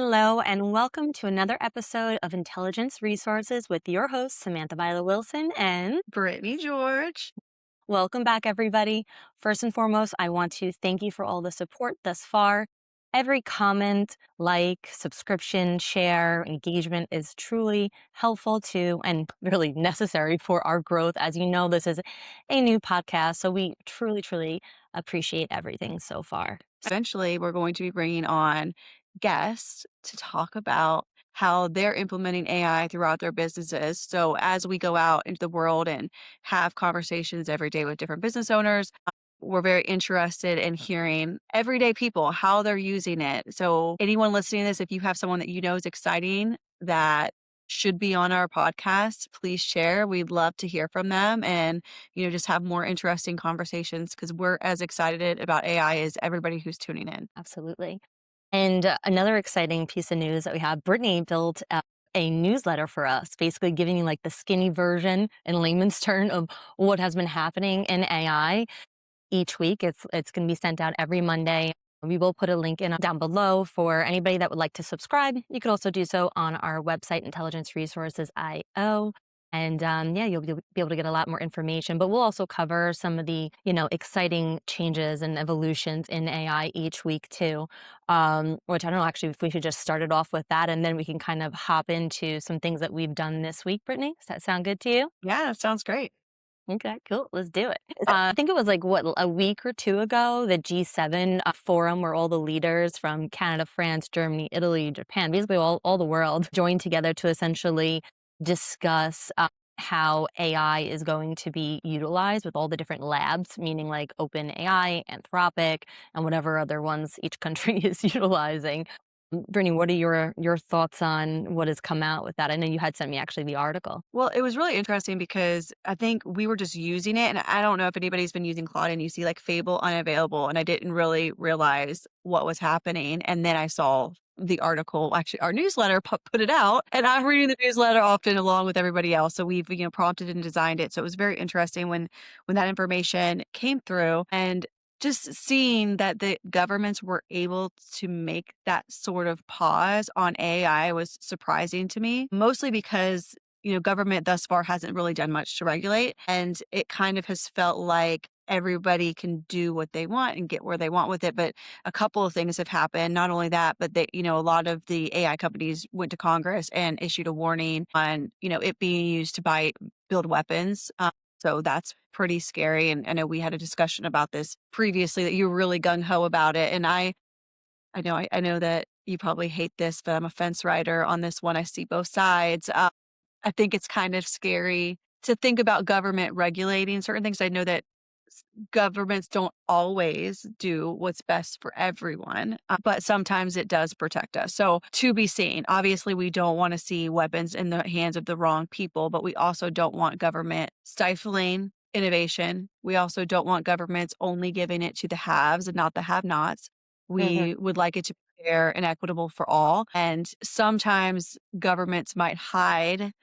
Hello, and welcome to another episode of Intelligence Resources with your host, Samantha Wilson, and Brittany George. welcome back, everybody. First and foremost, I want to thank you for all the support thus far. Every comment, like, subscription, share, engagement is truly helpful to and really necessary for our growth. As you know, this is a new podcast, so we truly appreciate everything so far. Eventually, we're going to be bringing on guests to talk about how they're implementing AI throughout their businesses. So, as we go out into the world and have conversations every day with different business owners, we're very interested in hearing everyday people, how they're using it. So, anyone listening to this, if you have someone that you know is exciting that should be on our podcast, please share. We'd love to hear from them and, just have more interesting conversations because we're as excited about AI as everybody who's tuning in. Absolutely. And another exciting piece of news that we have, Brittany built a newsletter for us, basically giving you like the skinny version in layman's term of what has been happening in AI each week. It's going to be sent out every Monday. We will put a link in down below for anybody that would like to subscribe. You could also do so on our website, Intelligence Resources IO. And yeah, you'll be able to get a lot more information. But we'll also cover some of the exciting changes and evolutions in AI each week too. Which I don't know actually if we should just start it off with that, and then we can kind of hop into some things that we've done this week. Brittany, does that sound good to you? Yeah, that sounds great. Okay, cool. Let's do it. I think it was like what a week or two ago, the G7 forum where all the leaders from Canada, France, Germany, Italy, Japan, basically all the world joined together to essentially discuss how AI is going to be utilized with all the different labs, meaning like OpenAI, Anthropic, and whatever other ones each country is utilizing. Brittany, what are your thoughts on what has come out with that? I know you had sent me actually the article. Well, it was really interesting because I think we were just using it. And I don't know if anybody's been using Claude and you see like Fable unavailable. And I didn't really realize what was happening. And then I saw the article, actually, our newsletter put it out. And I'm reading the newsletter often along with everybody else. So we've, prompted and designed it. So it was very interesting when that information came through. And just seeing that the governments were able to make that sort of pause on AI was surprising to me, mostly because, government thus far hasn't really done much to regulate. And it kind of has felt like everybody can do what they want and get where they want with it. But a couple of things have happened. Not only that, but they, a lot of the AI companies went to Congress and issued a warning on, it being used to build weapons. So that's pretty scary. And I know we had a discussion about this previously that you were really gung ho about it. And I know that you probably hate this, but I'm a fence rider on this one. I see both sides. I think it's kind of scary to think about government regulating certain things. I know that governments don't always do what's best for everyone, but sometimes it does protect us. So to be seen, obviously, we don't want to see weapons in the hands of the wrong people, but we also don't want government stifling innovation. We also don't want governments only giving it to the haves and not the have-nots. We would like it to be fair and equitable for all. And sometimes governments might hide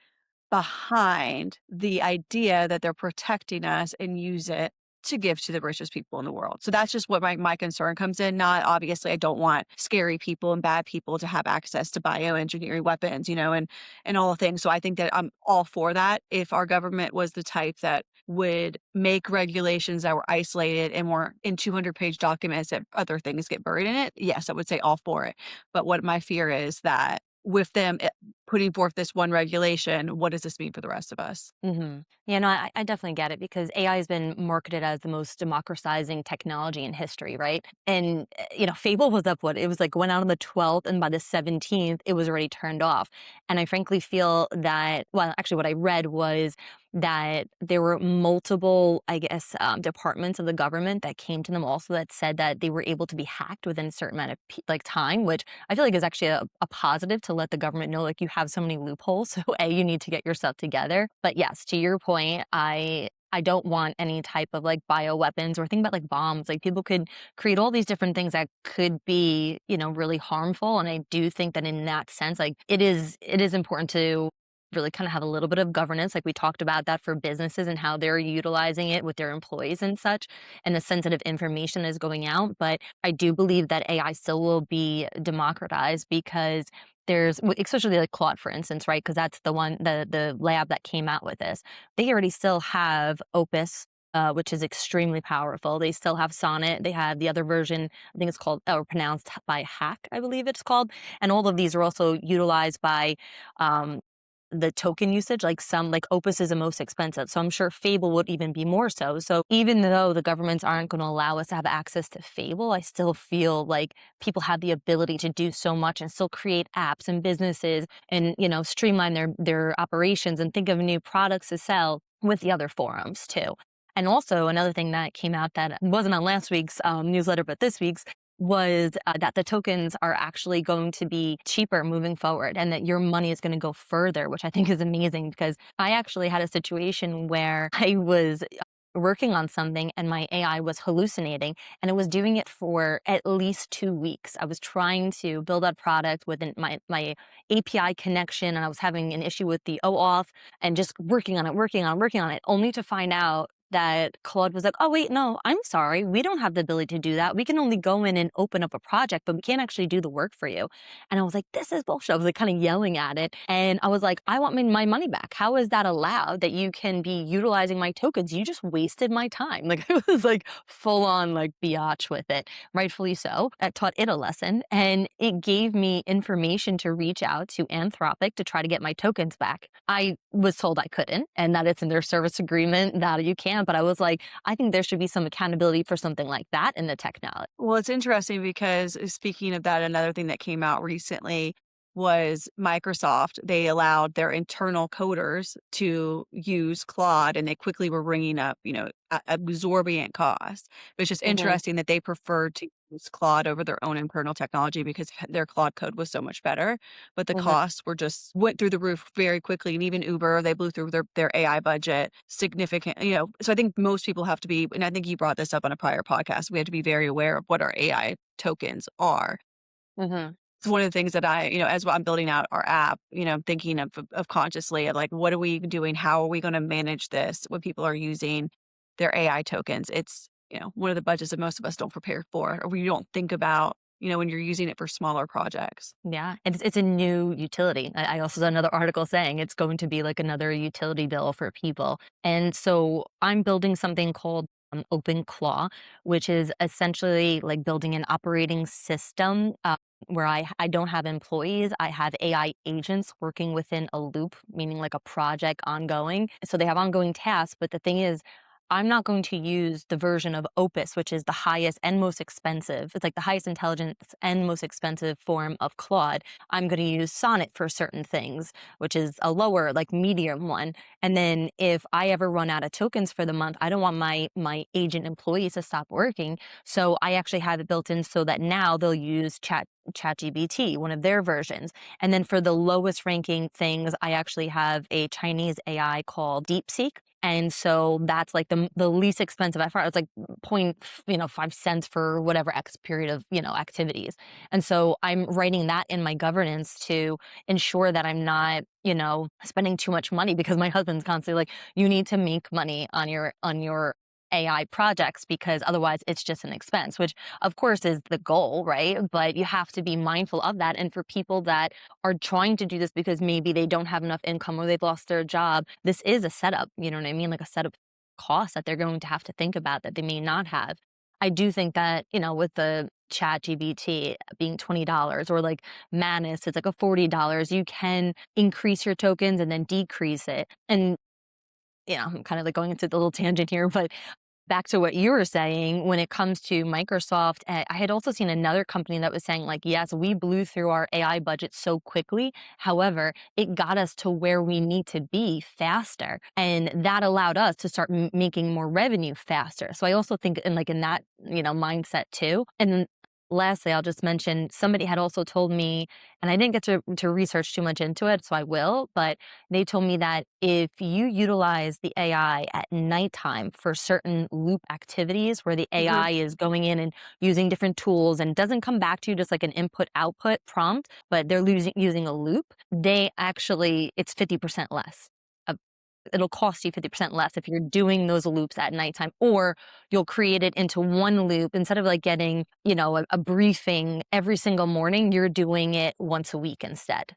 behind the idea that they're protecting us and use it to give to the richest people in the world. So that's just what my concern comes in. Not obviously, I don't want scary people and bad people to have access to bioengineering weapons, and all the things. So I think that I'm all for that. If our government was the type that would make regulations that were isolated and were in 200-page documents that other things get buried in it, yes, I would say all for it. But what my fear is that with them putting forth this one regulation, what does this mean for the rest of us? Yeah, no, I definitely get it because AI has been marketed as the most democratizing technology in history, right? And, Fable was up what? It was like went out on the 12th, and by the 17th, it was already turned off. And I frankly feel that, well, actually, what I read was that there were multiple, I guess, departments of the government that came to them also that said that they were able to be hacked within a certain amount of like time, which I feel like is actually a positive to let the government know, like, you have so many loopholes. So you need to get yourself together. But yes, to your point, I don't want any type of like bioweapons or think about like bombs. Like people could create all these different things that could be, really harmful. And I do think that in that sense, like it is important to really kind of have a little bit of governance. Like we talked about that for businesses and how they're utilizing it with their employees and such, and the sensitive information is going out. But I do believe that AI still will be democratized because especially like Claude, for instance, right? Because that's the lab that came out with this. They already still have Opus, which is extremely powerful. They still have Sonnet. They have the other version, I think it's called, or pronounced by Hack, I believe it's called. And all of these are also utilized by um, the token usage. Like some, like Opus is the most expensive. So I'm sure Fable would even be more so. So even though the governments aren't going to allow us to have access to Fable, I still feel like people have the ability to do so much and still create apps and businesses and, streamline their operations and think of new products to sell with the other forums too. And also another thing that came out that wasn't on last week's newsletter, but this week's was that the tokens are actually going to be cheaper moving forward and that your money is going to go further, which I think is amazing because I actually had a situation where I was working on something and my AI was hallucinating and it was doing it for at least 2 weeks. I was trying to build a product with my API connection and I was having an issue with the OAuth and just working on it, working on it, only to find out that Claude was like, "Oh, wait, no, I'm sorry. We don't have the ability to do that. We can only go in and open up a project, but we can't actually do the work for you." And I was like, "This is bullshit." I was like kind of yelling at it. And I was like, "I want my money back. How is that allowed that you can be utilizing my tokens? You just wasted my time." Like it was like full on like biatch with it, rightfully so. I taught it a lesson and it gave me information to reach out to Anthropic to try to get my tokens back. I was told I couldn't and that it's in their service agreement that you can, but I was like, I think there should be some accountability for something like that in the technology. Well, it's interesting because speaking of that, another thing that came out recently was Microsoft. They allowed their internal coders to use Claude and they quickly were bringing up, exorbitant costs. But it's just Mhm, interesting that they preferred to use Claude over their own internal technology because their Claude code was so much better. But the mhm. costs were just went through the roof very quickly. And even Uber, they blew through their AI budget significant, so I think most people have to be, and I think you brought this up on a prior podcast, we have to be very aware of what our AI tokens are. Mhm. It's one of the things that as I'm building out our app, I'm thinking of consciously of like, what are we doing? How are we going to manage this when people are using their AI tokens? It's, one of the budgets that most of us don't prepare for, or we don't think about, when you're using it for smaller projects. Yeah, and it's a new utility. I also saw another article saying it's going to be like another utility bill for people. And so I'm building something called OpenClaw, which is essentially like building an operating system where I don't have employees. I have AI agents working within a loop, meaning like a project ongoing. So they have ongoing tasks. But the thing is, I'm not going to use the version of Opus, which is the highest and most expensive. It's like the highest intelligence and most expensive form of Claude. I'm going to use Sonnet for certain things, which is a lower, like medium one. And then if I ever run out of tokens for the month, I don't want my agent employees to stop working. So I actually have it built in so that now they'll use ChatGPT, one of their versions. And then for the lowest ranking things, I actually have a Chinese AI called DeepSeek. And so that's like the least expensive at first. It's like 5 cents for whatever X period of, activities. And so I'm writing that in my governance to ensure that I'm not, spending too much money because my husband's constantly like, you need to make money on your AI projects because otherwise it's just an expense, which of course is the goal, right? But you have to be mindful of that. And for people that are trying to do this because maybe they don't have enough income or they've lost their job, this is a setup, you know what I mean? Like a setup cost that they're going to have to think about that they may not have. I do think that, with the chat GBT being $20 or like Manus, it's like a $40, you can increase your tokens and then decrease it. And I'm kind of like going into the little tangent here, but back to what you were saying when it comes to Microsoft, I had also seen another company that was saying, like, yes, we blew through our AI budget so quickly. However, it got us to where we need to be faster. And that allowed us to start making more revenue faster. So I also think in that, mindset too. And lastly, I'll just mention somebody had also told me, and I didn't get to research too much into it, so I will, but they told me that if you utilize the AI at nighttime for certain loop activities where the Mhm. AI is going in and using different tools and doesn't come back to you just like an input output prompt, but they're using a loop, they actually, it's 50% less. Of- It'll cost you 50% less if you're doing those loops at nighttime, or you'll create it into one loop instead of like getting, a briefing every single morning, you're doing it once a week instead.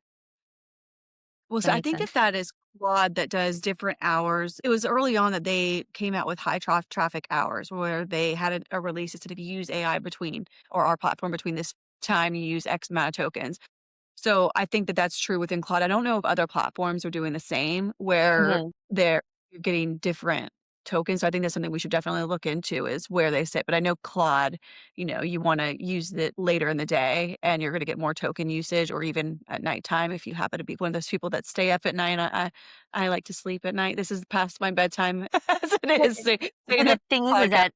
Well, Does so that I make think that sense? that is Claude that does different hours. It was early on that they came out with high traffic hours where they had a release that said if you use AI between or our platform between this time, you use X amount of tokens. So I think that that's true within Claude. I don't know if other platforms are doing the same where Mhm. you're getting different tokens. So I think that's something we should definitely look into is where they sit. But I know Claude, you want to use it later in the day and you're going to get more token usage or even at nighttime if you happen to be one of those people that stay up at night. I like to sleep at night. This is past my bedtime as it Well, is. but Staying the up thing is podcast. that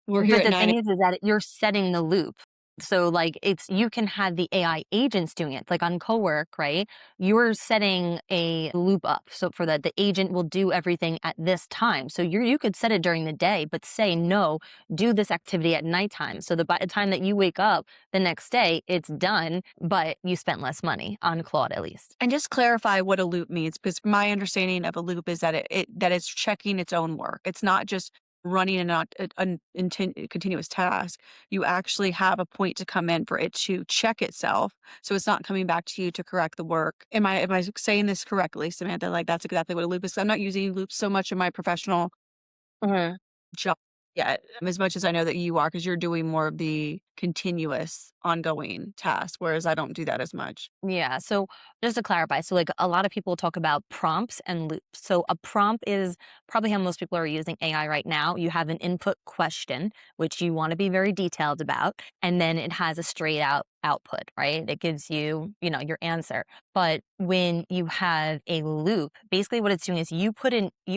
We're here But at the 9. thing is that you're setting the loop. So, like, it's you can have the AI agents doing it, like on Cowork, right? You're setting a loop up so for that the agent will do everything at this time. So you could set it during the day, but say no, do this activity at nighttime. So that by the time that you wake up the next day, it's done, but you spent less money on Claude at least. And just clarify what a loop means, because my understanding of a loop is that that it's checking its own work. It's not just running an continuous task. You actually have a point to come in for it to check itself, so it's not coming back to you to correct the work. Am I saying this correctly, Samantha? Like that's exactly what a loop is. I'm not using loops so much in my professional Mhm. job yet, as much as I know that you are, because you're doing more of the continuous, ongoing task, whereas I don't do that as much. Yeah. So just to clarify, so like a lot of people talk about prompts and loops. So a prompt is probably how most people are using AI right now. You have an input question, which you want to be very detailed about, and then it has a straight out output, right? It gives you, your answer. But when you have a loop, basically what it's doing is you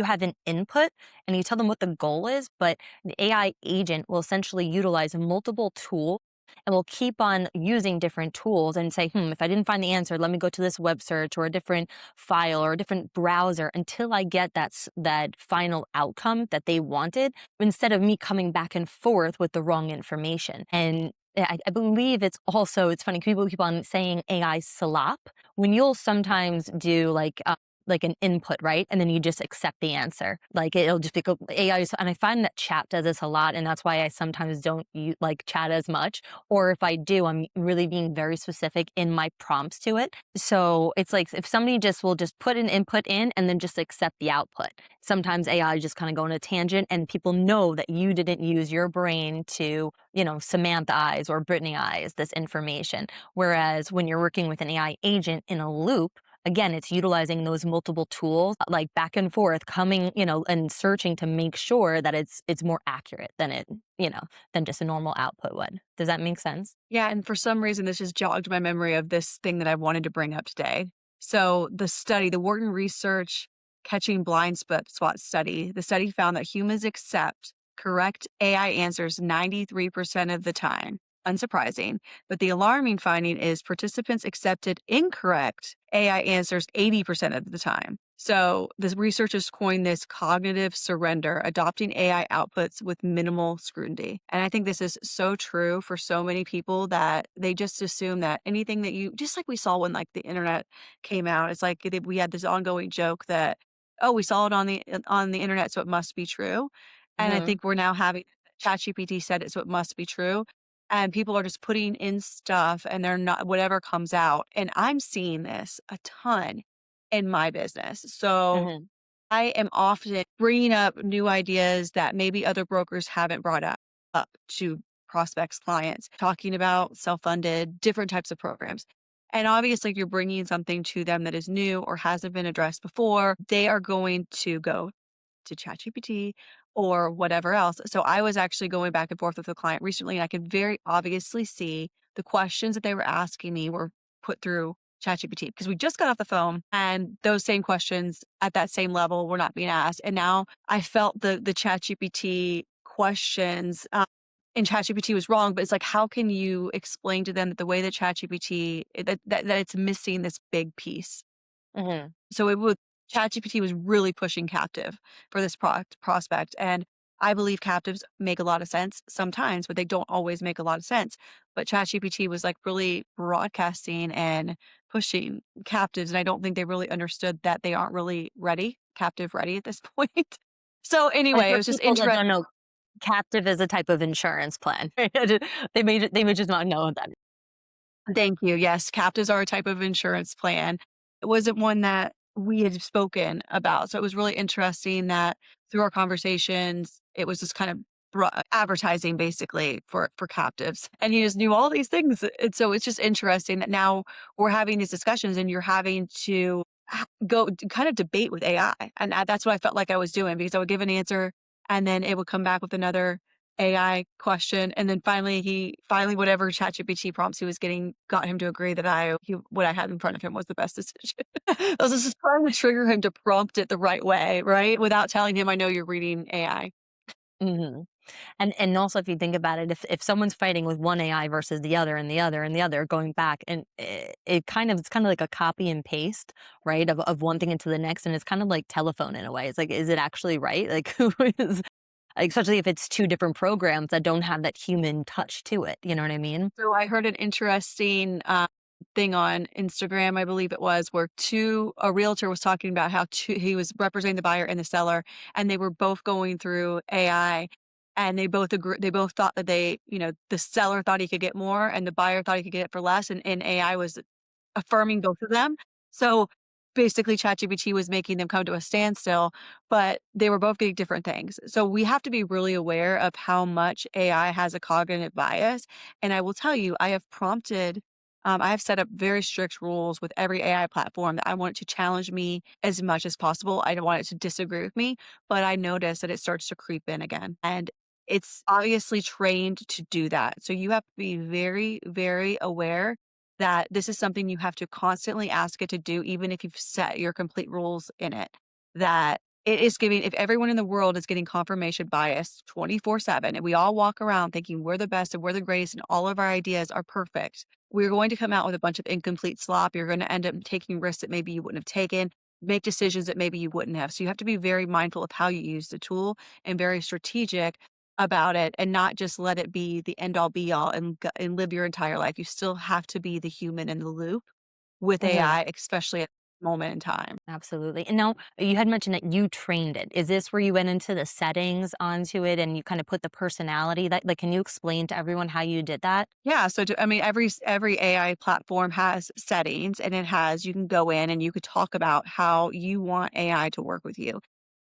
have an input and you tell them what the goal is, but the AI agent will essentially utilize multiple tools and we'll keep on using different tools and say, if I didn't find the answer, let me go to this web search or a different file or a different browser until I get that final outcome that they wanted, instead of me coming back and forth with the wrong information. And I believe it's funny, people keep on saying AI slop when you'll sometimes do like an input, right? And then you just accept the answer. Like it'll just be AI. And I find that chat does this a lot. And that's why I sometimes don't like chat as much, or if I do, I'm really being very specific in my prompts to it. So it's like if somebody just will just put an input in and then just accept the output. Sometimes AI just kind of go on a tangent and people know that you didn't use your brain to, Samantha eyes or Brittany eyes this information. Whereas when you're working with an AI agent in a loop, again, it's utilizing those multiple tools like back and forth, coming, and searching to make sure that it's more accurate than just a normal output would. Does that make sense? Yeah, and for some reason, this just jogged my memory of this thing that I wanted to bring up today. So, the Wharton Research Catching Spot study, the study found that humans accept correct AI answers 93% of the time. Unsurprising. But the alarming finding is participants accepted incorrect AI answers 80% of the time. So, the researchers coined this cognitive surrender, adopting AI outputs with minimal scrutiny. And I think this is so true for so many people that they just assume that anything that just like we saw when like the internet came out, it's like we had this ongoing joke that, oh, we saw it on the internet, so it must be true. And I Hmm. think we're now having ChatGPT said it, so it must be true. And people are just putting in stuff and they're not, whatever comes out. And I'm seeing this a ton in my business. So Hmm. I am often bringing up new ideas that maybe other brokers haven't brought up to prospects, clients, talking about self-funded, different types of programs. And obviously, if you're bringing something to them that is new or hasn't been addressed before, they are going to go to ChatGPT or whatever else. So I was actually going back and forth with a client recently, and I could very obviously see the questions that they were asking me were put through ChatGPT because we just got off the phone and those same questions at that same level were not being asked. And now I felt the ChatGPT questions. and ChatGPT was wrong, but it's like, how can you explain to them that the way that ChatGPT that it's missing this big piece? Mhm. So it would ChatGPT was really pushing captive for this prospect, and I believe captives make a lot of sense sometimes, but they don't always make a lot of sense. But ChatGPT was like really broadcasting and pushing captives, and I don't think they really understood that they aren't really ready, captive ready at this point. So And anyway, it for was just people that interesting. don't know, captive is a type of insurance plan. They may just not know that. Thank you. Yes, captives are a type of insurance plan. It wasn't one that we had spoken about. So it was really interesting that through our conversations, it was just kind of advertising basically for captives. And you just knew all these things. And so it's just interesting that now we're having these discussions and you're having to kind of debate with AI. And that's what I felt like I was doing because I would give an answer and then it would come back with another AI question, and then finally whatever ChatGPT prompts he was getting got him to agree that what I had in front of him was the best decision. I was just trying to trigger him to prompt it the right way, right? Without telling him, "I know you're reading AI." Mhm. And also if you think about it, if someone's fighting with one AI versus the other and the other and the other going back, and it's kind of like a copy and paste, right, of one thing into the next, and it's kind of like telephone in a way. It's like, is it actually right? Like, who is, like, especially if it's 2 different programs that don't have that human touch to it, you know what I mean? So I heard an interesting thing on Instagram, I believe it was, where a realtor was talking about how he was representing the buyer and the seller, and they were both going through AI, and they both thought that the seller thought he could get more, and the buyer thought he could get it for less, and AI was affirming both of them. So basically, ChatGPT was making them come to a standstill, but they were both getting different things. So we have to be really aware of how much AI has a cognitive bias. And I will tell you, I have set up very strict rules with every AI platform that I want it to challenge me as much as possible. I don't want it to disagree with me, but I notice that it starts to creep in again. And it's obviously trained to do that. So you have to be very, very aware that this is something you have to constantly ask it to do, even if you've set your complete rules in it. That it is giving, if everyone in the world is getting confirmation bias 24/7, and we all walk around thinking we're the best and we're the greatest and all of our ideas are perfect, we're going to come out with a bunch of incomplete slop. You're going to end up taking risks that maybe you wouldn't have taken, make decisions that maybe you wouldn't have. So you have to be very mindful of how you use the tool and very strategic about it and not just let it be the end all be all and live your entire life. You still have to be the human in the loop with Mhm. AI, especially at the moment in time. Absolutely. And now you had mentioned that you trained it. Is this where you went into the settings onto it and you kind of put the personality that, like, can you explain to everyone how you did that? Yeah, so I mean, every AI platform has settings, and you can go in and you could talk about how you want AI to work with you.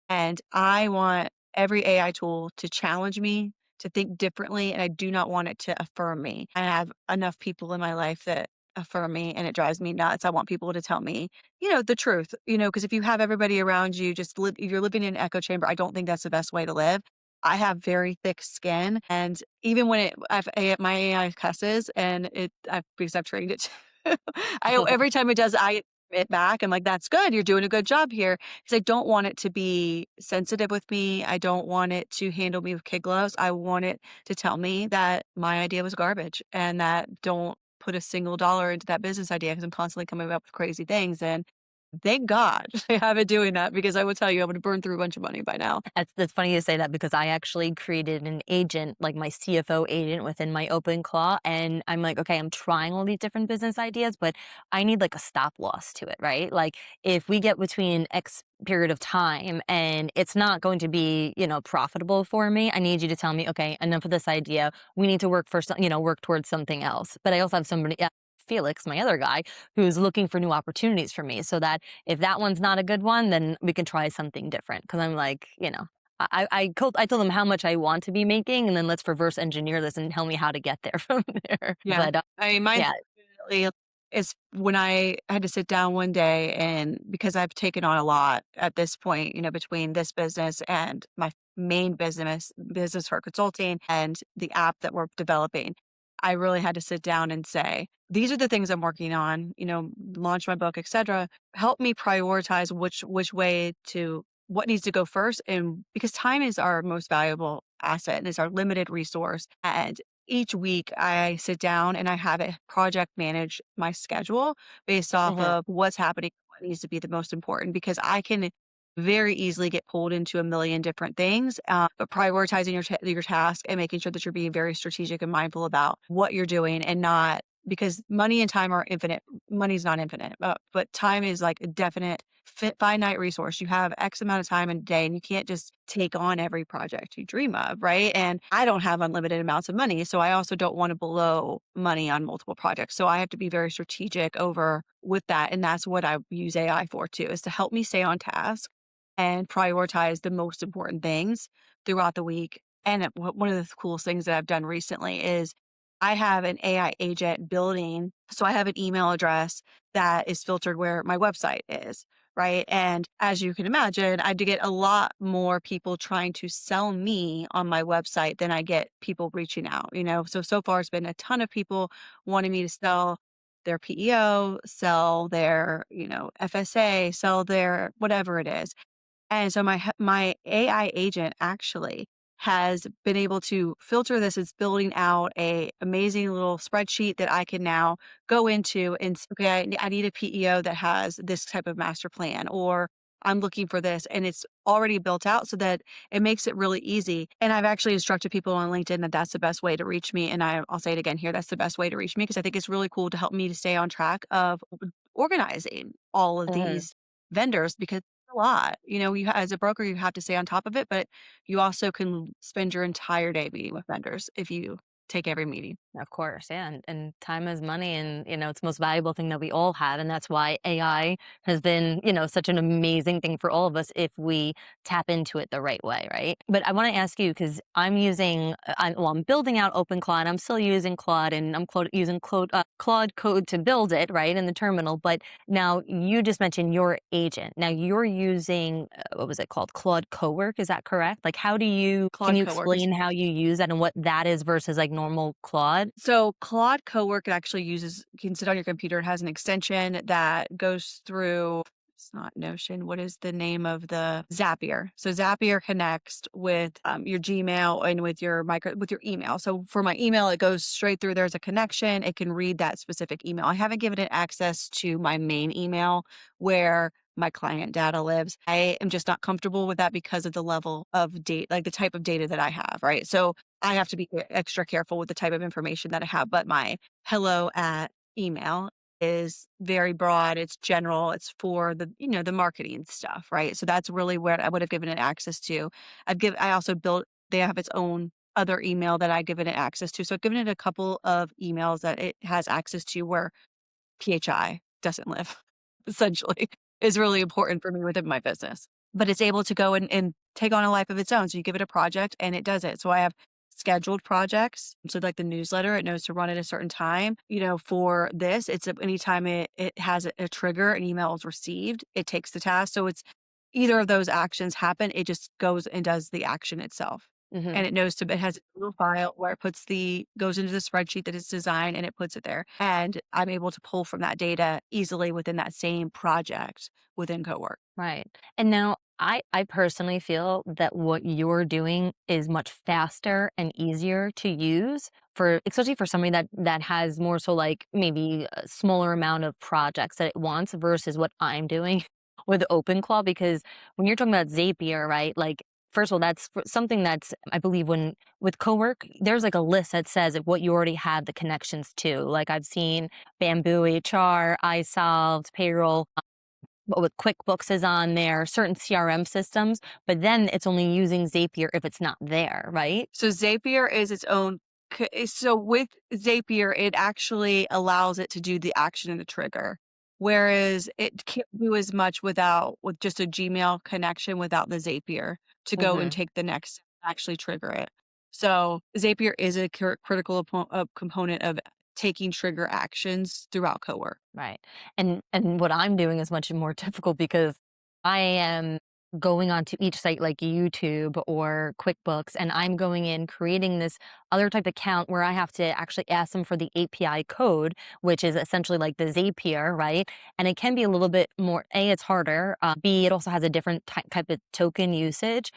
And I want every AI tool to challenge me to think differently, and I do not want it to affirm me. I have enough people in my life that affirm me, and it drives me nuts. I want people to tell me, the truth, because if you have everybody around you you're living in an echo chamber. I don't think that's the best way to live. I have very thick skin, and even when my AI cusses, and because I've trained it. Every time it does, I it back. I'm like, "That's good. You're doing a good job here." Because I don't want it to be sensitive with me. I don't want it to handle me with kid gloves. I want it to tell me that my idea was garbage and that don't put a single dollar into that business idea because I'm constantly coming up with crazy things. And thank God I have it doing that because I will tell you, I would have burned through a bunch of money by now. That's funny you say that because I actually created an agent, like my CFO agent within my open claw. And I'm like, okay, I'm trying all these different business ideas, but I need like a stop loss to it, right? Like if we get between X period of time and it's not going to be, profitable for me, I need you to tell me, okay, enough of this idea. We need to work for some, work towards something else. But I also have somebody, Felix, my other guy, who's looking for new opportunities for me so that if that one's not a good one, then we can try something different. Because I'm like, I told them how much I want to be making, and then let's reverse engineer this and tell me how to get there from there. Yeah. But I mean, mine yeah. definitely is when I had to sit down one day and because I've taken on a lot at this point, between this business and my main business for consulting and the app that we're developing, I really had to sit down and say, these are the things I'm working on, launch my book, etc. Help me prioritize which way to what needs to go first. And because time is our most valuable asset and it's our limited resource. And each week I sit down and I have a project manage my schedule based off Mhm. of what's happening, what needs to be the most important, because I can very easily get pulled into a million different things. But prioritizing your task and making sure that you're being very strategic and mindful about what you're doing, and not, because money and time are infinite. Money's not infinite, but time is like a definite finite resource. You have X amount of time in a day, and you can't just take on every project you dream of, right? And I don't have unlimited amounts of money, so I also don't want to blow money on multiple projects. So I have to be very strategic over with that, and that's what I use AI for too, is to help me stay on task and prioritize the most important things throughout the week. And one of the coolest things that I've done recently is I have an AI agent building. So I have an email address that is filtered where my website is, right? And as you can imagine, I do get a lot more people trying to sell me on my website than I get people reaching out, you know? So far it's been a ton of people wanting me to sell their PEO, sell their, FSA, sell their whatever it is. And so my AI agent actually has been able to filter this. It's building out a amazing little spreadsheet that I can now go into and okay, I need a PEO that has this type of master plan, or I'm looking for this, and it's already built out so that it makes it really easy. And I've actually instructed people on LinkedIn that that's the best way to reach me. And I'll say it again here, that's the best way to reach me, because I think it's really cool to help me to stay on track of organizing all of Mhm. these vendors, because a lot. As a broker, you have to stay on top of it, but you also can spend your entire day meeting with vendors if you take every meeting. Of course, yeah, and time is money, and it's the most valuable thing that we all have, and that's why AI has been such an amazing thing for all of us if we tap into it the right way, right? But I want to ask you because I'm using, I'm building out OpenClaw, and I'm still using Claude, and I'm using Claude code to build it, right, in the terminal. But now you just mentioned your agent. Now you're using what was it called, Claude Cowork? Is that correct? Like, how do you? Can Claude you Cowork is explain how you use that and what that is versus like normal Claude? so Claude Cowork actually uses, you can sit on your computer. It has an extension that goes through, it's not Notion. What is the name of the Zapier? So Zapier connects with your Gmail and with your email. So for my email, it goes straight through. There's a connection. It can read that specific email. I haven't given it access to my main email where my client data lives. I am just not comfortable with that because of the level of data, like the type of data that I have, right? So I have to be extra careful with the type of information that I have. But my hello at email is very broad. It's general. It's for the marketing stuff, right? So that's really where I would have given it access to. I also built, they have its own other email that I've given it access to. So I've given it a couple of emails that it has access to where PHI doesn't live, essentially, is really important for me within my business. But it's able to go and take on a life of its own. So you give it a project and it does it. So I have scheduled projects. So like the newsletter, it knows to run at a certain time. For this, anytime it has a trigger, an email is received, it takes the task. So it's either of those actions happen, it just goes and does the action itself. Mhm. And it has a little file where it goes into the spreadsheet that it's designed, and it puts it there. And I'm able to pull from that data easily within that same project within Cowork. Right. And now I personally feel that what you're doing is much faster and easier to use for especially for somebody that has more so like maybe a smaller amount of projects that it wants versus what I'm doing with OpenClaw because when you're talking about Zapier, right? Like first of all, that's something that's I believe when with Cowork, there's like a list that says what you already have the connections to. Like I've seen Bamboo HR, iSolved, Payroll but with QuickBooks is on there, certain CRM systems, but then it's only using Zapier if it's not there, right? So Zapier is its own. So with Zapier, it actually allows it to do the action and the trigger, whereas it can't do as much with just a Gmail connection without the Zapier to go and Mhm. take the next, actually trigger it. So Zapier is a critical component of taking trigger actions throughout Cowork. Right. And what I'm doing is much more difficult because I am going onto each site like YouTube or QuickBooks and I'm going in creating this other type of account where I have to actually ask them for the API code, which is essentially like the Zapier, right? And it can be a little bit more, A, it's harder. B, it also has a different type of token usage.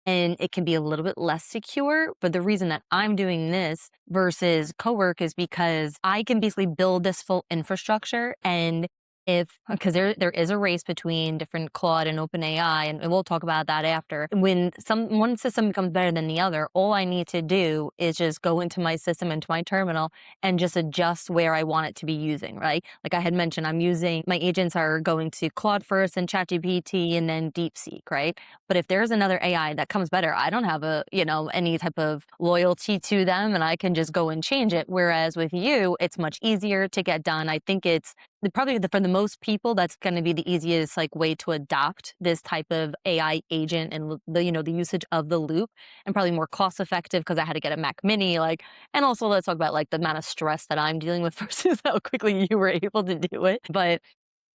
and it can be a little bit less secure. But the reason that I'm doing this versus Cowork is because I can basically build this full infrastructure. And if because there is a race between different Claude and OpenAI, and we'll talk about that after. When one system becomes better than the other, all I need to do is just go into my system, into my terminal, and just adjust where I want it to be using, right? Like I had mentioned, I'm using my agents are going to Claude first and ChatGPT and then DeepSeek, right? But if there's another AI that comes better, I don't have any type of loyalty to them, and I can just go and change it. Whereas with you, it's much easier to get done. I think it's probably for the most people, that's going to be the easiest like way to adopt this type of AI agent and the usage of the loop, and probably more cost effective because I had to get a Mac Mini, like, and also let's talk about like the amount of stress that I'm dealing with versus how quickly you were able to do it. But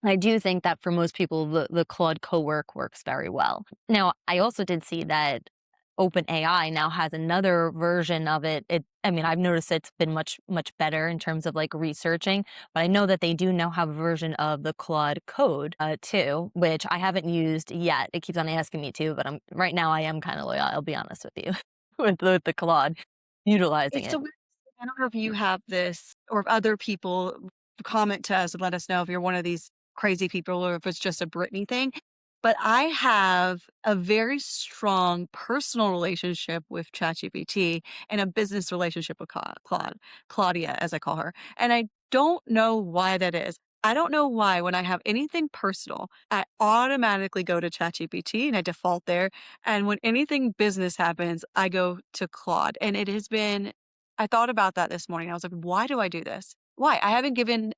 I do think that for most people, the Claude Cowork works very well. Now, I also did see that OpenAI now has another version of it. I mean, I've noticed it's been much, much better in terms of like researching, but I know that they do now have a version of the Claude code too, which I haven't used yet. It keeps on asking me to, but right now I am kind of loyal. I'll be honest with you with the Claude utilizing It's it. so weird. I don't know if you have this or if other people comment to us and let us know if you're one of these crazy people or if it's just a Britney thing. But I have a very strong personal relationship with ChatGPT and a business relationship with Claudia, as I call her. And I don't know why that is. I don't know why when I have anything personal, I automatically go to ChatGPT and I default there. And when anything business happens, I go to Claude. And it has been I thought about that this morning. I was like, "Why do I do this? Why? I haven't even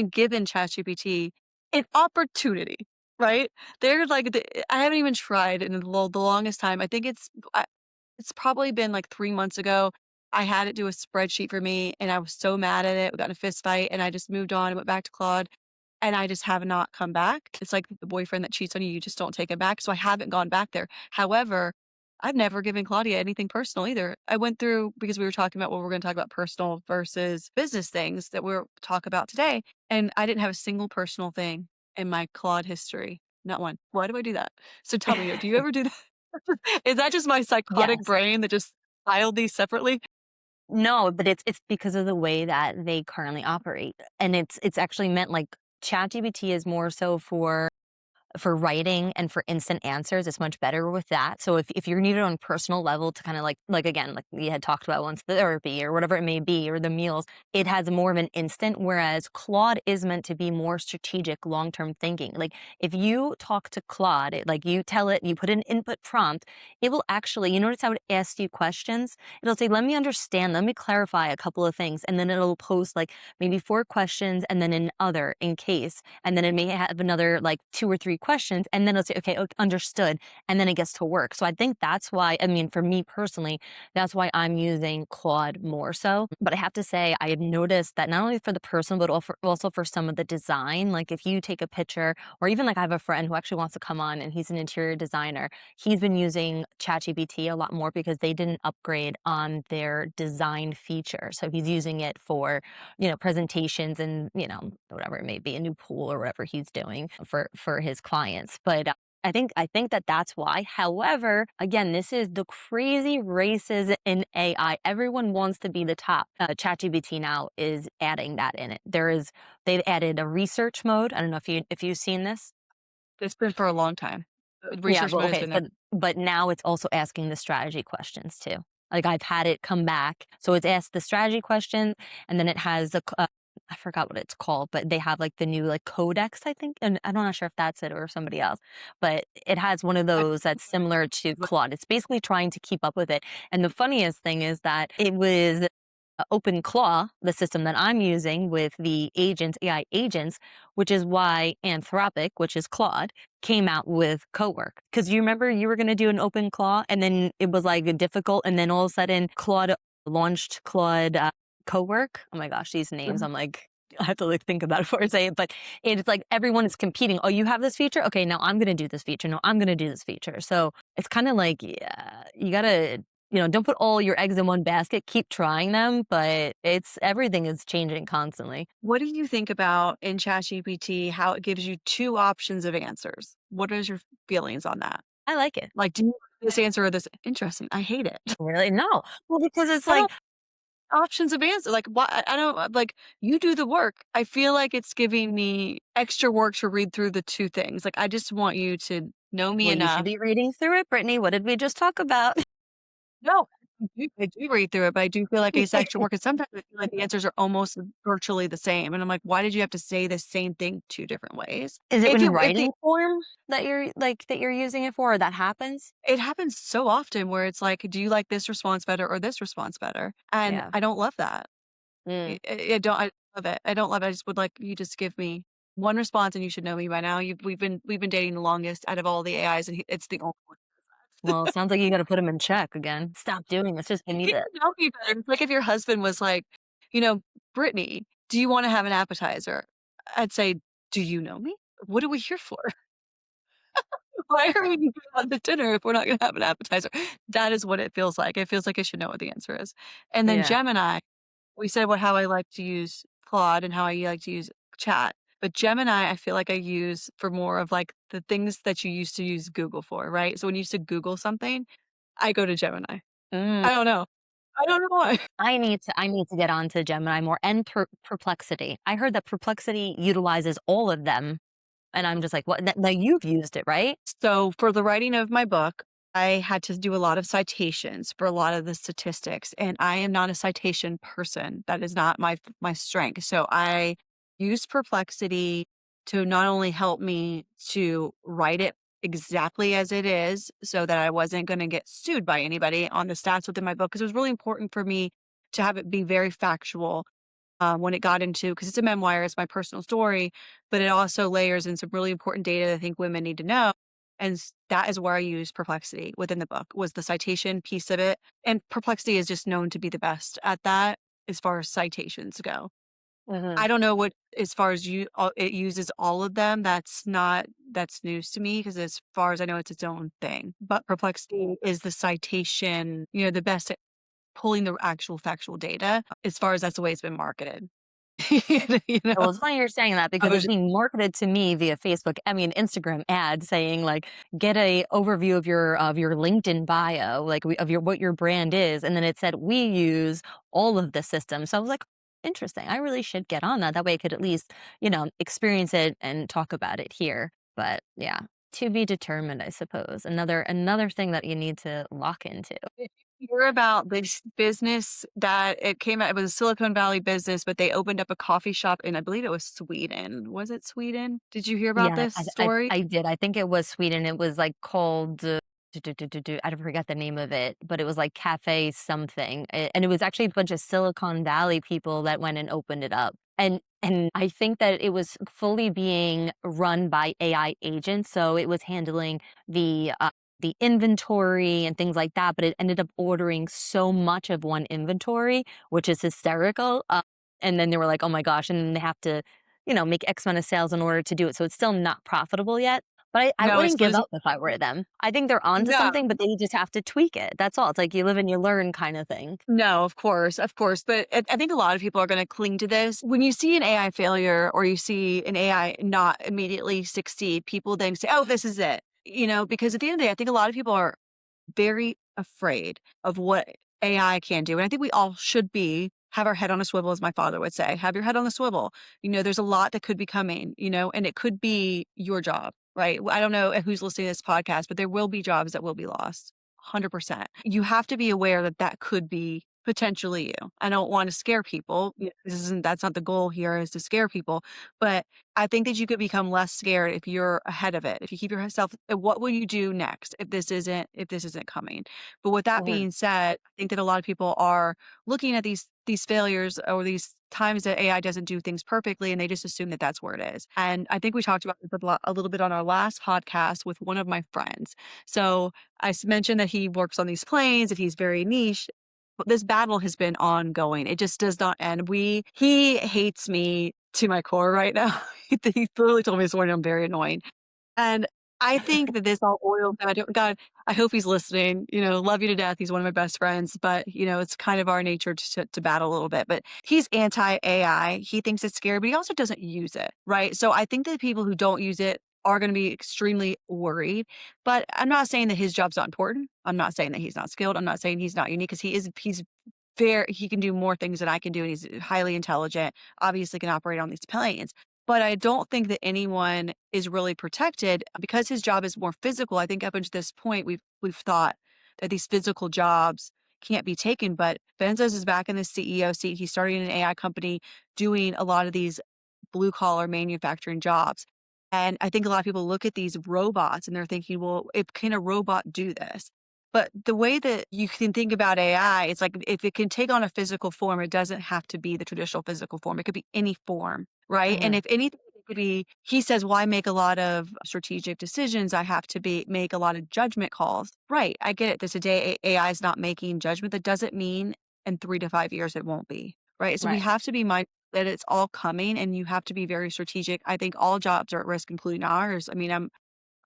given ChatGPT an opportunity." Right? They're like, I haven't even tried in the longest time. I think it's probably been like 3 months ago. I had it do a spreadsheet for me, and I was so mad at it. We got in a fist fight, and I just moved on and went back to Claude, and I just have not come back. It's like the boyfriend that cheats on you, you just don't take him back. So I haven't gone back there. However, I've never given Claudia anything personal either. I went through because we were talking about what we're going to talk about personal versus business things that we'll talk about today. And I didn't have a single personal thing in my Claude history. Not one. Why do I do that? So tell me, do you ever do that? Is that just my psychotic Yes. brain that just filed these separately? No, but it's because of the way that they currently operate, and it's actually meant like ChatGPT is more so for writing and for instant answers. It's much better with that. So if you're needed on a personal level to kind of like again, like we had talked about once, the therapy or whatever it may be, or the meals, it has more of an instant, whereas Claude is meant to be more strategic, long-term thinking. Like if you talk to Claude, like you tell it, you put an input prompt, it will actually, you notice how it asks you questions? It'll say, let me understand, let me clarify a couple of things. And then it'll post like maybe 4 questions and then an other in case. And then it may have another like 2 or 3 questions. And then it'll say, okay, understood. And then it gets to work. So I think that's why, I mean, for me personally, that's why I'm using Claude more so. But I have to say, I have noticed that not only for the personal, but also for some of the design. Like if you take a picture, or even like I have a friend who actually wants to come on and he's an interior designer. He's been using ChatGPT a lot more because they didn't upgrade on their design feature. So he's using it for, presentations and, whatever it may be, a new pool or whatever he's doing for his clients. But I think that that's why. However, again, this is the crazy races in AI. Everyone wants to be the top. ChatGPT now is adding that in it. They've added a research mode. I don't know if you've seen this. It's been for a long time. Yeah, Research well, mode has okay, been there. but now it's also asking the strategy questions too. Like I've had it come back, so it's asked the strategy question, and then it has I forgot what it's called, but they have like the new like codex, I think, and I'm not sure if that's it or somebody else, but it has one of I those that's similar to but Claude. It's basically trying to keep up with it, and the funniest thing is that it was OpenClaw, the system that I'm using with the agents, AI agents, which is why Anthropic, which is Claude, came out with Cowork. Because you remember you were going to do an OpenClaw and then it was like difficult. And then all of a sudden, Claude launched Claude Cowork. Oh my gosh, these names. I'm like, I have to like think about it before I say it, but it's like everyone is competing. Oh, you have this feature? Okay, now I'm going to do this feature. No, I'm going to do this feature. So it's kind of like, yeah, you got to don't put all your eggs in one basket. Keep trying them, but everything is changing constantly. what do you think about in ChatGPT how it gives you 2 options of answers? What is your feelings on that? I like it. Like, do you this answer or this. Interesting. I hate it. Really? No. Well, because it's I like, don't options of answer. Like, why? I don't like you do the work. I feel like it's giving me extra work to read through the two things. Like, I just want you to know me well, you should enough. be reading through it, Brittany. What did we just talk about? No, I do read through it, but I do feel like it's extra work. And sometimes I feel like the answers are almost virtually the same. And I'm like, why did you have to say the same thing two different ways? Is it If in it if the writing form that you're using it for or that happens? It happens so often where it's like, do you like this response better or this response better? And Yeah. I don't love that. Mm. I love it. I don't love it. I just would like you just give me one response and you should know me by now. We've been dating the longest out of all the AIs and it's the only one. Well, it sounds like you gotta put put 'em in check again. "Stop doing this, just give me He this." should know me better. It's like if your husband was like, you know, Brittany, do you want to have an appetizer? I'd say, do you know me? What are we here for? Why are we going on the dinner if we're not going to have an appetizer? That is what it feels like. It feels like I should know what the answer is. And then Yeah. Gemini, we said what how I like to use Claude and how I like to use chat. But Gemini, I feel like I use for more of like the things that you used to use Google for, right? So when you used to Google something, I go to Gemini. Mm. I don't know. I don't know why. I need to get onto Gemini more and Perplexity. I heard that Perplexity utilizes all of them, and I'm just like, "What?" Now you've used it, right? So for the writing of my book, I had to do a lot of citations for a lot of the statistics, and I am not a citation person. That is not my strength. So I used Perplexity to not only help me to write it exactly as it is so that I wasn't going to get sued by anybody on the stats within my book because it was really important for me to have it be very factual when it got into because it's a memoir, it's my personal story, but it also layers in some really important data that I think women need to know. And that is where I use Perplexity within the book was the citation piece of it. And Perplexity is just known to be the best at that as far as citations go. Mhm. I don't know what as far as it uses all of them. That's news to me because as far as I know, it's its own thing. But Perplexity is the citation, the best at pulling the actual factual data as far as that's the way it's been marketed. You know? Well, it's funny you're saying that I because was it's being marketed to me via Facebook, I mean, Instagram ad saying like, "Get a overview of your LinkedIn bio, like, of your what your brand is," and then it said, "We use all of the systems." So I was like, "Interesting. I really should get on that. That way I could at least, experience it and talk about it here." But yeah, to be determined, I suppose. Another thing that you need to lock into. Did you hear about this business that it was a Silicon Valley business, but they opened up a coffee shop in, I believe it was Sweden. Was it Sweden? Did you hear about Yeah, this I story? I did. I think it was Sweden. It was, like, called, I forgot the name of it, but it was, like, Cafe something, and it was actually a bunch of Silicon Valley people that went and opened it up, and I think that it was fully being run by AI agents, so it was handling the inventory and things like that, but it ended up ordering so much of one inventory, which is hysterical, and then they were like, "Oh my gosh," and then they have to make X amount of sales in order to do it. So it's still not profitable yet. But I No, it's wouldn't give losing. up if I were them. I think they're onto No, something, but they just have to tweak it. That's all. It's like you live and you learn kind of thing. no, of course. But I think a lot of people are going to cling to this. When you see an AI failure or you see an AI not immediately succeed, people then say, "Oh, this is it." Because at the end of the day, I think a lot of people are very afraid of what AI can do. And I think we all should have our head on a swivel, as my father would say. Have your head on a swivel. There's a lot that could be coming, and it could be your job, right? I don't know who's listening to this podcast, but there will be jobs that will be lost. 100%. You have to be aware that that could be potentially you. I don't want to scare people. That's not the goal here is to scare people, but I think that you could become less scared if you're ahead of it. If you keep yourself, what will you do next if this isn't coming? But with that Mhm. being said, I think that a lot of people are looking at these failures or these times that AI doesn't do things perfectly, and they just assume that that's where it is. And I think we talked about this a little bit on our last podcast with one of my friends. So mentioned that he works on these planes, that he's very niche. But this battle has been ongoing. It just does not end. He hates me to my core right now. He literally told me this morning I'm very annoying. And I think that this all oils down. God, I hope he's listening. Love you to death. He's one of my best friends, but it's kind of our nature to battle a little bit. But he's anti AI. He thinks it's scary, but he also doesn't use it, right? So I think that people who don't use it are gonna be extremely worried, but I'm not saying that his job's not important. I'm not saying that he's not skilled. I'm not saying he's not unique because he's very he can do more things than I can do, and he's highly intelligent, obviously can operate on these planes. But I don't think that anyone is really protected because his job is more physical. I think up until this point, we've thought that these physical jobs can't be taken, but Benzos is back in the CEO seat. He's starting an AI company doing a lot of these blue collar manufacturing jobs. And I think a lot of people look at these robots and they're thinking, well, if can a robot do this? But the way that you can think about AI, it's like if it can take on a physical form, it doesn't have to be the traditional physical form. It could be any form, right? And Mhm. if anything, it could be, he says, well, I make a lot of strategic decisions. I have to be make a lot of judgment calls. Right. I get it. That today AI is not making judgment. That doesn't mean in 3 to 5 years it won't be. Right. So we Right. have to be mindful that it's all coming and you have to be very strategic. I think all jobs are at risk, including ours. I mean,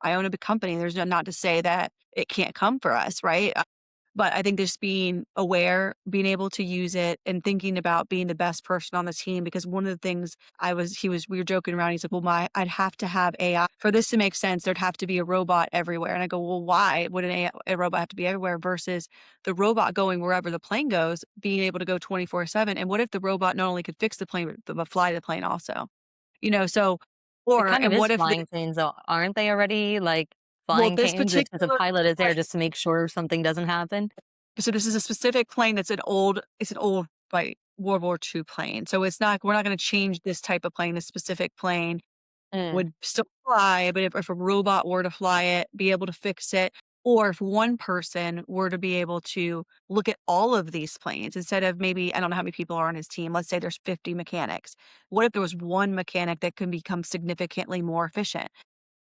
I own a big company. There's not to say that it can't come for us, right? But I think just being aware, being able to use it, and thinking about being the best person on the team. Because one of the things we were joking around. He's like, "Well, I'd have to have AI for this to make sense. There'd have to be a robot everywhere." And I go, "Well, why would a robot have to be everywhere versus the robot going wherever the plane goes, being able to go 24/7? And what if the robot not only could fix the plane but fly the plane also? You know, so It or kind of and is what if the flying planes though, aren't they already, like, well, flying this planes? It's just a particular pilot is there just to make sure something doesn't happen? so this is a specific plane that's an old, like, World War II plane. So it's not we're not gonna change this type of plane. This specific plane Mm, would still fly, but if a robot were to fly it, be able to fix it, or if one person were to be able to look at all of these planes instead of maybe I don't know how many people are on his team. Let's say there's 50 mechanics. What if there was one mechanic that can become significantly more efficient?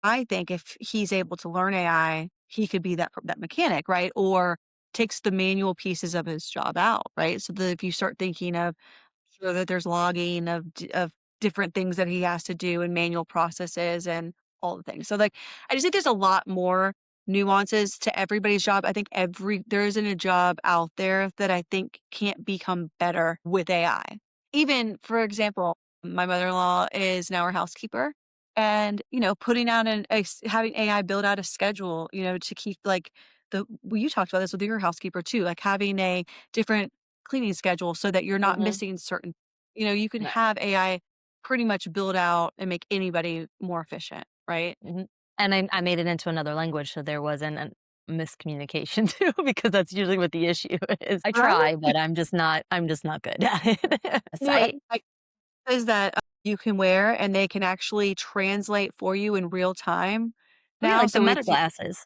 I think if he's able to learn AI, he could be that mechanic, right? Or takes the manual pieces of his job out, right? So that if you start thinking of sure that there's logging of different things that he has to do and manual processes and all the things. So like I just think there's a lot more nuances to everybody's job. I think there isn't a job out there that I think can't become better with AI. Even for example, my mother-in-law is now our housekeeper and putting out having AI build out a schedule, to keep like well, you talked about this with your housekeeper too, like having a different cleaning schedule so that you're not mhm, missing certain you can right, have AI pretty much build out and make anybody more efficient, right? mhm, and I made it into another language, so there wasn't a miscommunication too, because that's usually what the issue is. I Right? try, but I'm just not good at it. New Sight. AI is that you can wear and they can actually translate for you in real time Oh, yeah, now, like the so Meta it's glasses.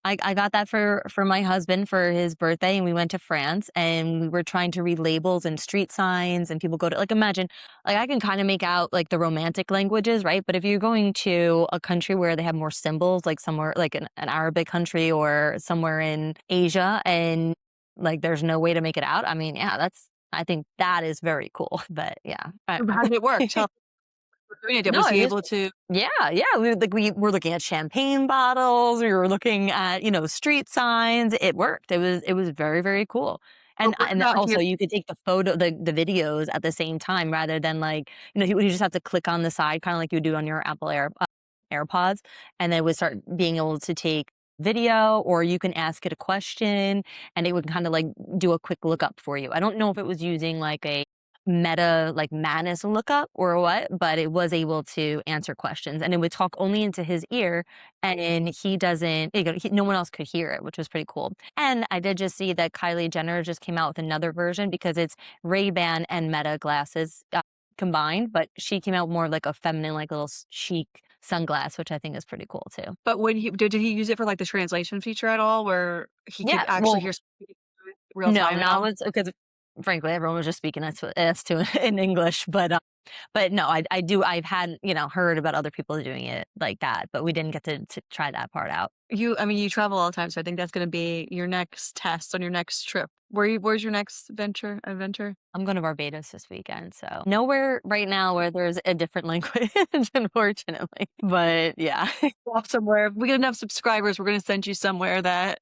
I got that for my husband for his birthday, and we went to France, and we were trying to read labels and street signs, and people go to like, imagine, like, I can kinda make out, like, the romantic languages, right? But if you're going to a country where they have more symbols, like somewhere like an Arabic country or somewhere in Asia, and, like, there's no way to make it out, I mean, yeah, I think that is very cool, but yeah, I don't how did it work? know. Tell me doing it. No, Was it he was able to yeah, yeah, we were looking at champagne bottles, we were looking at, street signs, it worked, it was very, very cool, well, what and about here? also you could take the videos at the same time rather than, like, you just have to click on the side kinda like you would do on your Apple AirPods, and then it would start being able to take video, or you can ask it a question, and it would kinda, like, do a quick lookup for you. I don't know if it was using, like, a Meta, like, Madness lookup or what, but it was able to answer questions, and it would talk only into his ear, and he doesn't no one else could hear it, which was pretty cool. And I did just see that Kylie Jenner just came out with another version because it's Ray-Ban and Meta glasses, combined, but she came out more like a feminine, like, little chic sunglass, which I think is pretty cool too. But when did he use it for, like, the translation feature at all where he Yeah, could actually well, hear somebody real no, time at not all? with because frankly, everyone was just speaking S to in English, but no, I've had, heard about other people doing it like that, but we didn't get to try that part out. I mean, you travel all the time, so I think that's gonna be your next test on your next trip. Where's your next adventure? I'm going to Barbados this weekend, so nowhere right now where there's a different language, unfortunately, but yeah, Off somewhere. If we get enough subscribers, we're gonna send you somewhere that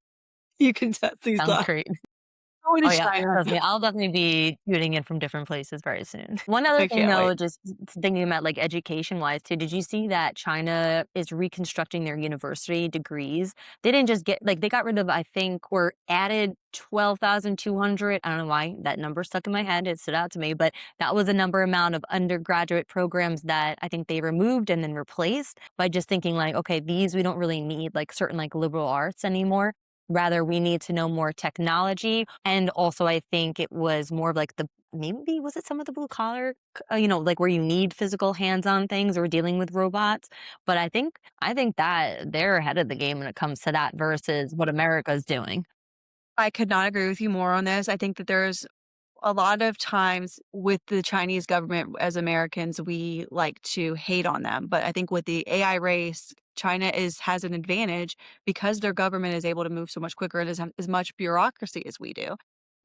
you can test these sounds glasses. great. Going Oh, to yeah. China. Trust me, I'll definitely be tuning in from different places very soon. One other I thing, can't wait. though, just thinking about, like, education-wise too, did you see that China is reconstructing their university degrees? They didn't just get like, they got rid of, I think, or added 12,200. I don't know why that number stuck in my head, it stood out to me, but that was a number amount of undergraduate programs that I think they removed and then replaced by just thinking like, "Okay, these we don't really need, like, certain, like, liberal arts anymore. Rather, we need to know more technology." And also, I think it was more of like the maybe was it some of the blue collar, like where you need physical hands-on things or dealing with robots. But I think that they're ahead of the game when it comes to that versus what America's doing. I could not agree with you more on this. I think that there's a lot of times with the Chinese government as Americans, we like to hate on them. But I think with the AI race, China has an advantage because their government is able to move so much quicker and doesn't have as much bureaucracy as we do.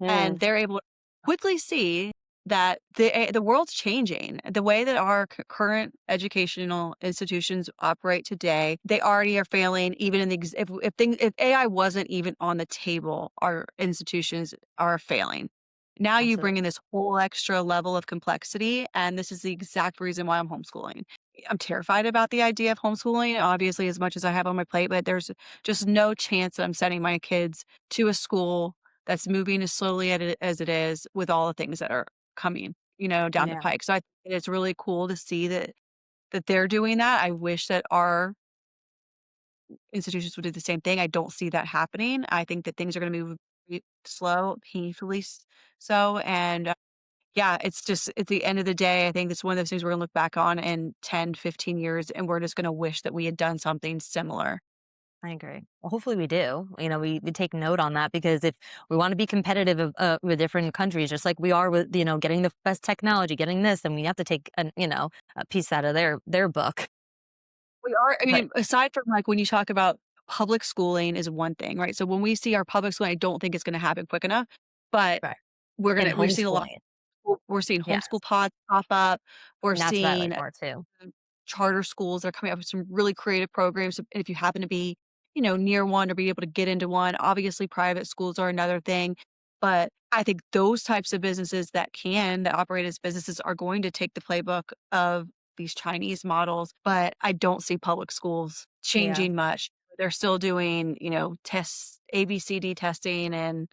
And Mm, they're able to quickly see that the world's changing. The way that our current educational institutions operate today, they already are failing even in the if AI wasn't even on the table, our institutions are failing. Now you bring absolutely. in this whole extra level of complexity, and this is the exact reason why I'm homeschooling. I'm terrified about the idea of homeschooling, obviously, as much as I have on my plate, but there's just no chance that I'm sending my kids to a school that's moving as slowly as it is with all the things that are coming, down the Yeah, pike. So I think it's really cool to see that they're doing that. I wish that our institutions would do the same thing. I don't see that happening. I think that things are going to move slow, painfully so. And yeah, it's just at the end of the day, I think it's one of those things we're going to look back on in 10, 15 years, and we're just going to wish that we had done something similar. I agree. Well, hopefully we do. We take note on that because if we want to be competitive with different countries, just like we are with getting the best technology, getting this, then we have to take a piece out of their book. We are I But mean, aside from, like, when you talk about public schooling is one thing, right? So when we see our public schooling, I don't think it's gonna happen quick enough, but right, and we're seeing a lot homeschooling, we're seeing homeschool yes, pods pop up. We're and that's what I like seeing more too. charter schools that are coming up with some really creative programs. And if you happen to be, near one or be able to get into one, obviously private schools are another thing. But I think those types of businesses that operate as businesses are going to take the playbook of these Chinese models. But I don't see public schools Yeah. changing much. They're still doing, tests, ABCD testing, and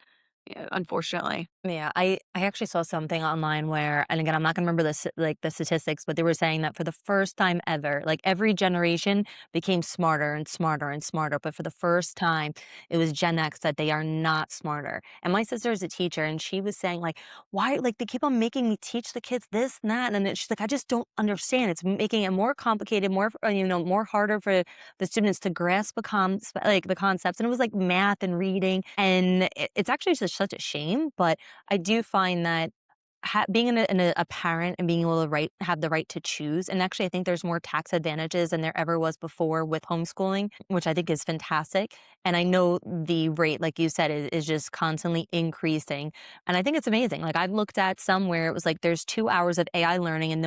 unfortunately. Yeah, I actually saw something online where, and again, I'm not gonna remember the statistics, but they were saying that for the first time ever, like every generation became smarter and smarter and smarter, but for the first time, it was Gen X that they are not smarter. And my sister is a teacher, and she was saying like, why, like they keep on making me teach the kids this and that, and then she's like, I just don't understand. It's making it more complicated, more more harder for the students to grasp like the concepts, and it was like math and reading, and it's actually just such a shame, but I do find that being a parent and being able to have the right to choose, and actually I think there's more tax advantages than there ever was before with homeschooling, which I think is fantastic. And I know the rate, like you said, is just constantly increasing, and I think it's amazing. Like I've looked at some where it was like there's 2 hours of AI learning, and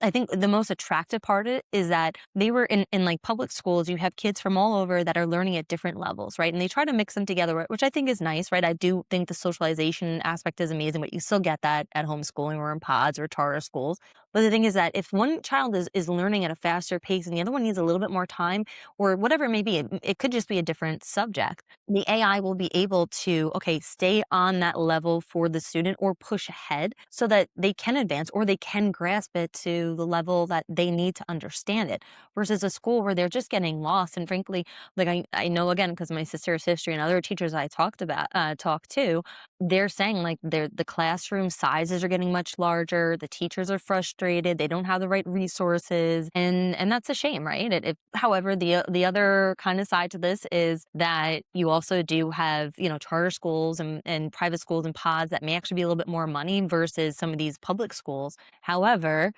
I think the most attractive part of it is that they were in like public schools. You have kids from all over that are learning at different levels, right? And they try to mix them together, which I think is nice, right? I do think the socialization aspect is amazing, but you still get that at homeschooling or in pods or charter schools. But the thing is that if one child is learning at a faster pace and the other one needs a little bit more time or whatever it may be, it could just be a different subject. The AI will be able to, okay, stay on that level for the student or push ahead so that they can advance or they can grasp it to the level that they need to understand it versus a school where they're just getting lost. And frankly, like I know again, because my sister's history and other teachers I talk to, they're saying like the classroom sizes are getting much larger, the teachers are frustrated, they don't have the right resources, and that's a shame, right? However, the other kind of side to this is that you also do have charter schools and private schools and pods that may actually be a little bit more money versus some of these public schools. However,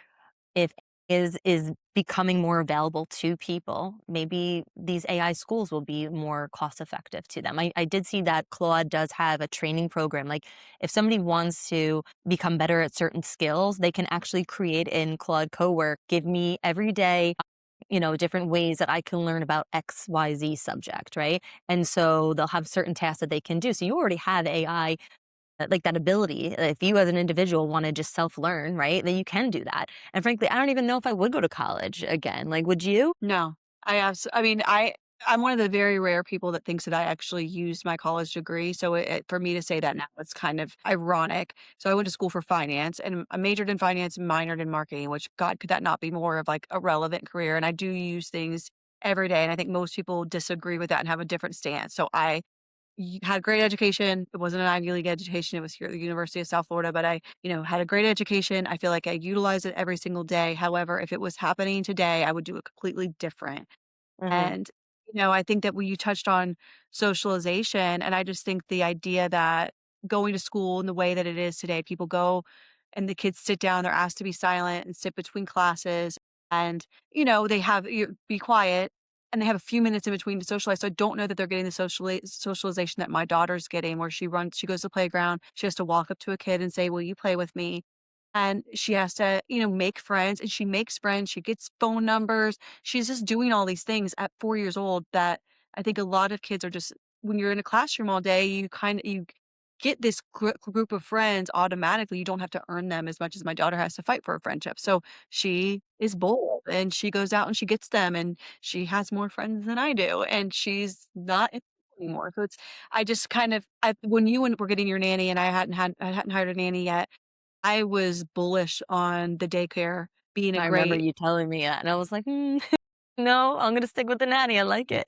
if is becoming more available to people, maybe these AI schools will be more cost effective to them. I did see that Claude does have a training program. Like if somebody wants to become better at certain skills, they can actually create in Claude Cowork, give me every day, different ways that I can learn about XYZ subject, right? And so they'll have certain tasks that they can do. So you already have AI like that ability. If you as an individual want to just self learn, right, then you can do that. And frankly, I don't even know if I would go to college again. Like, would you? No, I mean, I'm one of the very rare people that thinks that I actually used my college degree, so for me to say that now, it's kind of ironic. So I went to school for finance, and I majored in finance and minored in marketing, which God, could that not be more of, like, a relevant career, and I do use things every day, and I think most people disagree with that and have a different stance. So I had a great education. It wasn't an Ivy League education. It was here at the University of South Florida, but I, had a great education. I feel like I utilize it every single day. However, if it was happening today, I would do it completely different. Hmm. And, I think that when you touched on socialization, and I just think the idea that going to school in the way that it is today, people go and the kids sit down, they're asked to be silent and sit between classes. And, they have you be quiet and they have a few minutes in between to socialize. So I don't know that they're getting the socialization that my daughter's getting, where she goes to the playground, she has to walk up to a kid and say, "Will you play with me?" And she has to, make friends, and she makes friends, she gets phone numbers. She's just doing all these things at 4 years old that I think a lot of kids are just when you're in a classroom all day, you get this group of friends automatically. You don't have to earn them as much as my daughter has to fight for a friendship. So she is bold and she goes out and she gets them, and she has more friends than I do, and she's not in school anymore. So it's I just kind of when you were getting your nanny and I hadn't hired a nanny yet, I was bullish on the daycare being a I remember great you telling me that, and I was like, "Mm, no, I'm gonna stick with the nanny. I like it."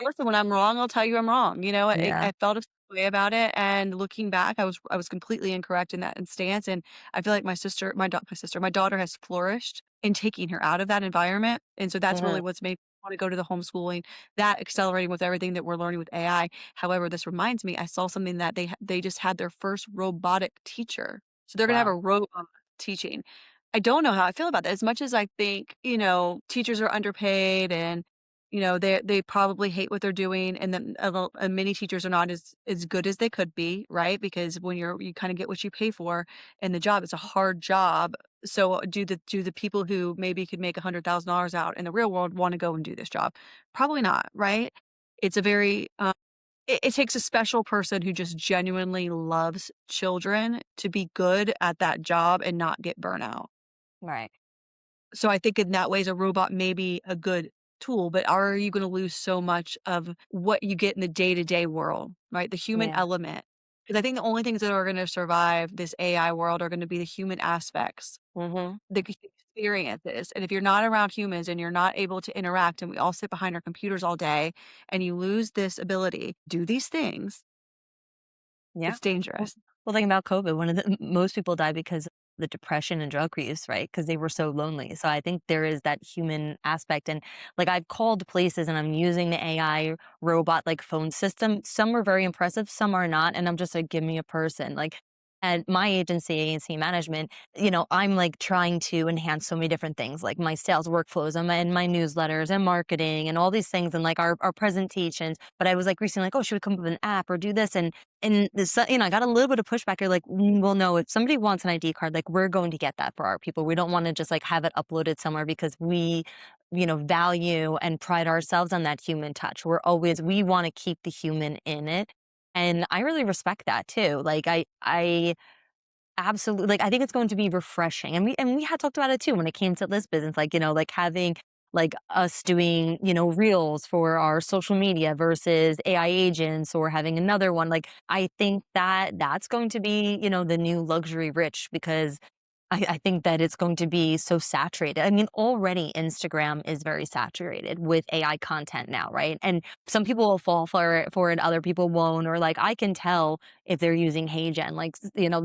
listen, when I'm wrong, I'll tell you I'm wrong. Yeah. I felt a certain way about it, and looking back, I was completely incorrect in that stance, and I feel like my daughter has flourished in taking her out of that environment, and so that's really Hmm. what's made me wanna go to the homeschooling, that accelerating with everything that we're learning with AI. However, this reminds me, I saw something that they just had their first robotic teacher. So they're gonna have Wow. a robot teaching. I don't know how I feel about that. As much as I think, teachers are underpaid and they probably hate what they're doing, and then many teachers are not as good as they could be, right? Because when you kinda get what you pay for in the job, it's a hard job. So, do the people who maybe could make $100,000 out in the real world wanna go and do this job? Probably not, right? It's a very, it takes a special person who just genuinely loves children to be good at that job and not get burnout. Right. So I think in that ways a robot may be a good tool, but are you gonna lose so much of what you get in the day-to-day world, right? The human Yeah. element. Because I think the only things that are gonna survive this AI world are gonna be the human aspects, Hmm. the experiences, and if you're not around humans and you're not able to interact and we all sit behind our computers all day and you lose this ability, do these things, Yeah. it's Well, dangerous. think about COVID. One of the most people died because of the depression and drug use, right? Because they were so lonely. So I think there is that human aspect. And like I've called places and I'm using the AI robot like phone system. Some are very impressive, some are not. And I'm just like, give me a person. Like at my agency, ANC management, I'm like trying to enhance so many different things, like my sales workflows and my newsletters and marketing and all these things and like our presentations. But I was like recently like, oh, should we come up with an app or do this? And this, I got a little bit of pushback. You're like, well, no, if somebody wants an ID card, like we're going to get that for our people. We don't want to just like have it uploaded somewhere because we, value and pride ourselves on that human touch. We want to keep the human in it. And I really respect that too. Like I absolutely, like, I think it's going to be refreshing, and we had talked about it too when it came to this business, like, like having, like, us doing, reels for our social media versus AI agents or having another one, like, I think that that's going to be, the new luxury rich because I think that it's going to be so saturated. I mean, already Instagram is very saturated with AI content now, right? And some people will fall for it, other people won't. Or like I can tell if they're using HeyGen, like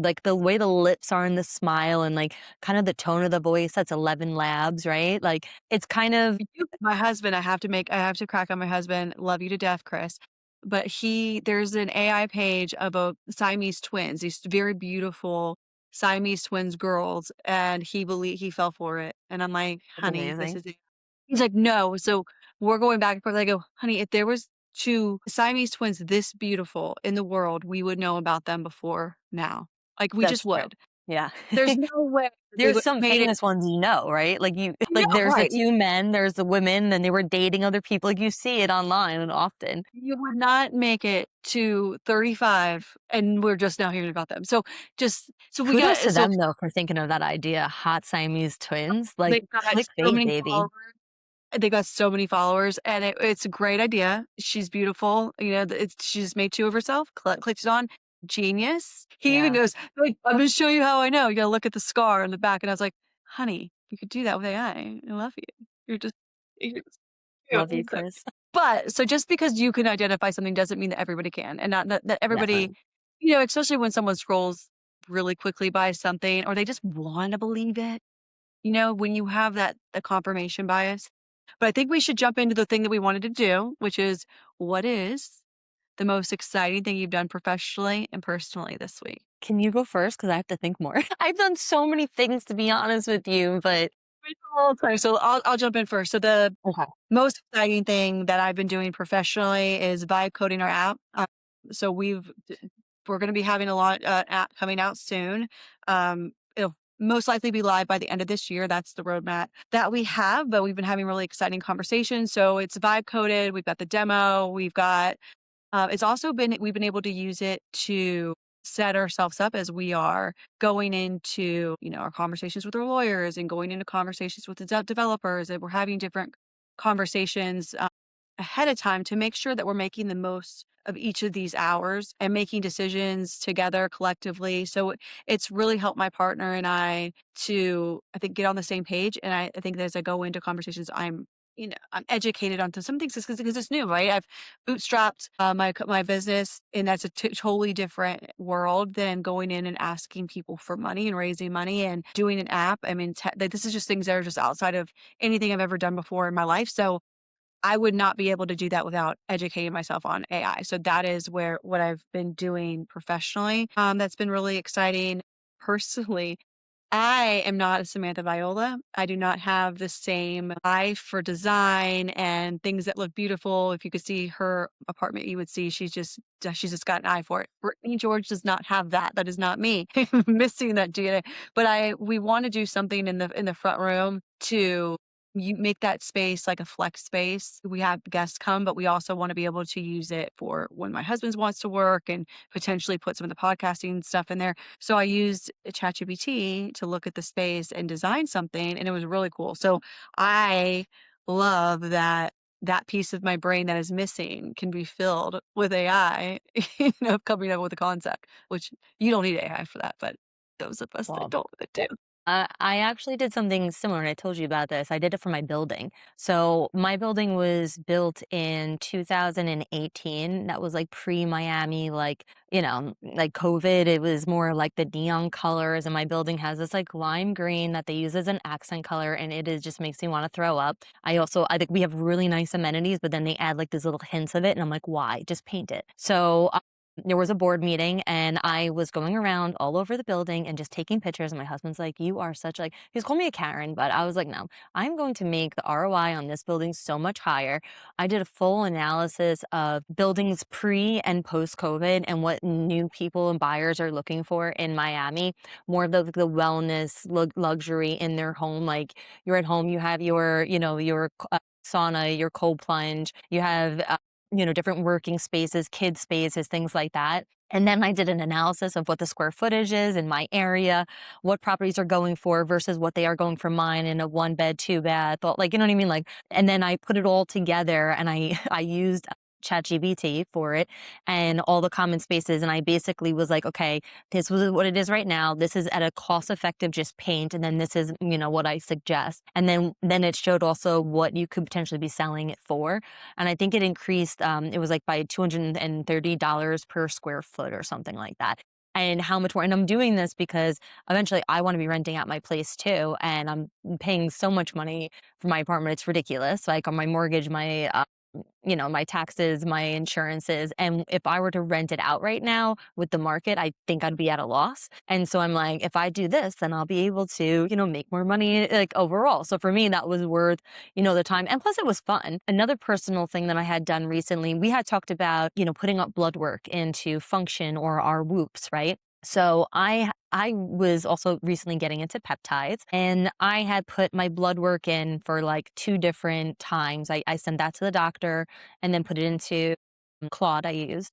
like the way the lips are and the smile and like kind of the tone of the voice. That's 11 Labs, right? Like it's kind of I do. My husband, I have to crack on my husband. Love you to death, Chris. But there's an AI page of a Siamese twins, these very beautiful Siamese twins girls, and he fell for it. And I'm like, it's honey, this amazing. is it. He's like, no. So we're going back and forth. I go, honey, if there was two Siamese twins this beautiful in the world, we would know about them before now. Like we just That's true. would. Yeah. There's no way they There's would have some made it. famous ones, right? Like Yeah, like there's the right. 2 men, there's the women, then they were dating other people, like you see it online and often. You would not make it to 35, and we're just now hearing about them. So we Kudos got to so them though for thinking of that idea, hot Siamese twins, like they've got so clickbait, many baby. followers. They got so many followers, and it's a great idea. She's beautiful, she's made 2 of herself, clicks it on, genius. He even Yeah, goes, like, "I'm gonna show you how I know. You gotta look at the scar in the back," and I was like, "Honey, you could do that with AI. I love you. You're just cute." love you, So Chris. but just because you can identify something doesn't mean that everybody can, and not that everybody, Definitely. especially when someone scrolls really quickly by something or they just wanna believe it, when you have the confirmation bias. But I think we should jump into the thing that we wanted to do, which is what is the most exciting thing you've done professionally and personally this week? Can you go first? Because I have to think more. I've done so many things to be honest with you, but Okay, so I'll jump in first. So the okay. most exciting thing that I've been doing professionally is vibe coding our app. So we're going to be having a lot app coming out soon. It'll most likely be live by the end of this year. That's the roadmap that we have, but we've been having really exciting conversations. So it's vibe coded. We've got the demo. It's also been we've been able to use it to set ourselves up as we are going into, our conversations with our lawyers and going into conversations with the developers, and we're having different conversations ahead of time to make sure that we're making the most of each of these hours and making decisions together collectively. So it's really helped my partner and I to, I think, get on the same page. And I think that as I go into conversations, I'm educated onto some things because it's new, right? I've bootstrapped my business, and that's a totally different world than going in and asking people for money and raising money and doing an app. I mean, this is just things that are just outside of anything I've ever done before in my life. So I would not be able to do that without educating myself on AI. So that is where what I've been doing professionally. That's been really exciting. Personally, I am not a Samantha Viola. I do not have the same eye for design and things that look beautiful. If you could see her apartment, you would see she's just got an eye for it. Brittany George does not have that. That is not me. Missing that DNA. But we want to do something in the front room to you make that space like a flex space. We have guests come, but we also want to be able to use it for when my husband wants to work and potentially put some of the podcasting stuff in there. So I used ChatGPT to look at the space and design something, and it was really cool. So I love that piece of my brain that is missing can be filled with AI, coming up with a concept, which you don't need AI for that, but those of us that Well, don't do. I actually did something similar, and I told you about this. I did it for my building. So my building was built in 2018. That was like pre-Miami, like COVID. It was more like the neon colors, and my building has this like lime green that they use as an accent color, and it is just makes me want to throw up. I think we have really nice amenities, but then they add like these little hints of it, and I'm like, why? Just paint it. So there was a board meeting and I was going around all over the building and just taking pictures. And my husband's like, "You are such like," he's called me a Karen, but I was like, "No, I'm going to make the ROI on this building so much higher." I did a full analysis of buildings pre and post COVID and what new people and buyers are looking for in Miami. More of the wellness luxury in their home. Like you're at home, you have your sauna, your cold plunge, you have different working spaces, kid spaces, things like that. And then I did an analysis of what the square footage is in my area, what properties are going for versus what they are going for mine in a one bed, two bath, like, you know what I mean? Like, and then I put it all together and I used ChatGPT for it and all the common spaces. And I basically was like, okay, this was what it is right now. This is at a cost effective just paint. And then this is, what I suggest. And then it showed also what you could potentially be selling it for. And I think it increased, it was like by $230 per square foot or something like that. And how much more, and I'm doing this because eventually I want to be renting out my place too. And I'm paying so much money for my apartment. It's ridiculous. Like on my mortgage, my taxes, my insurances. And if I were to rent it out right now with the market, I think I'd be at a loss. And so I'm like, if I do this, then I'll be able to, make more money like overall. So for me, that was worth, the time. And plus it was fun. Another personal thing that I had done recently, we had talked about, putting up blood work into Function or our Whoops, right? So I was also recently getting into peptides, and I had put my blood work in for like 2 different times. I sent that to the doctor and then put it into Claude I used,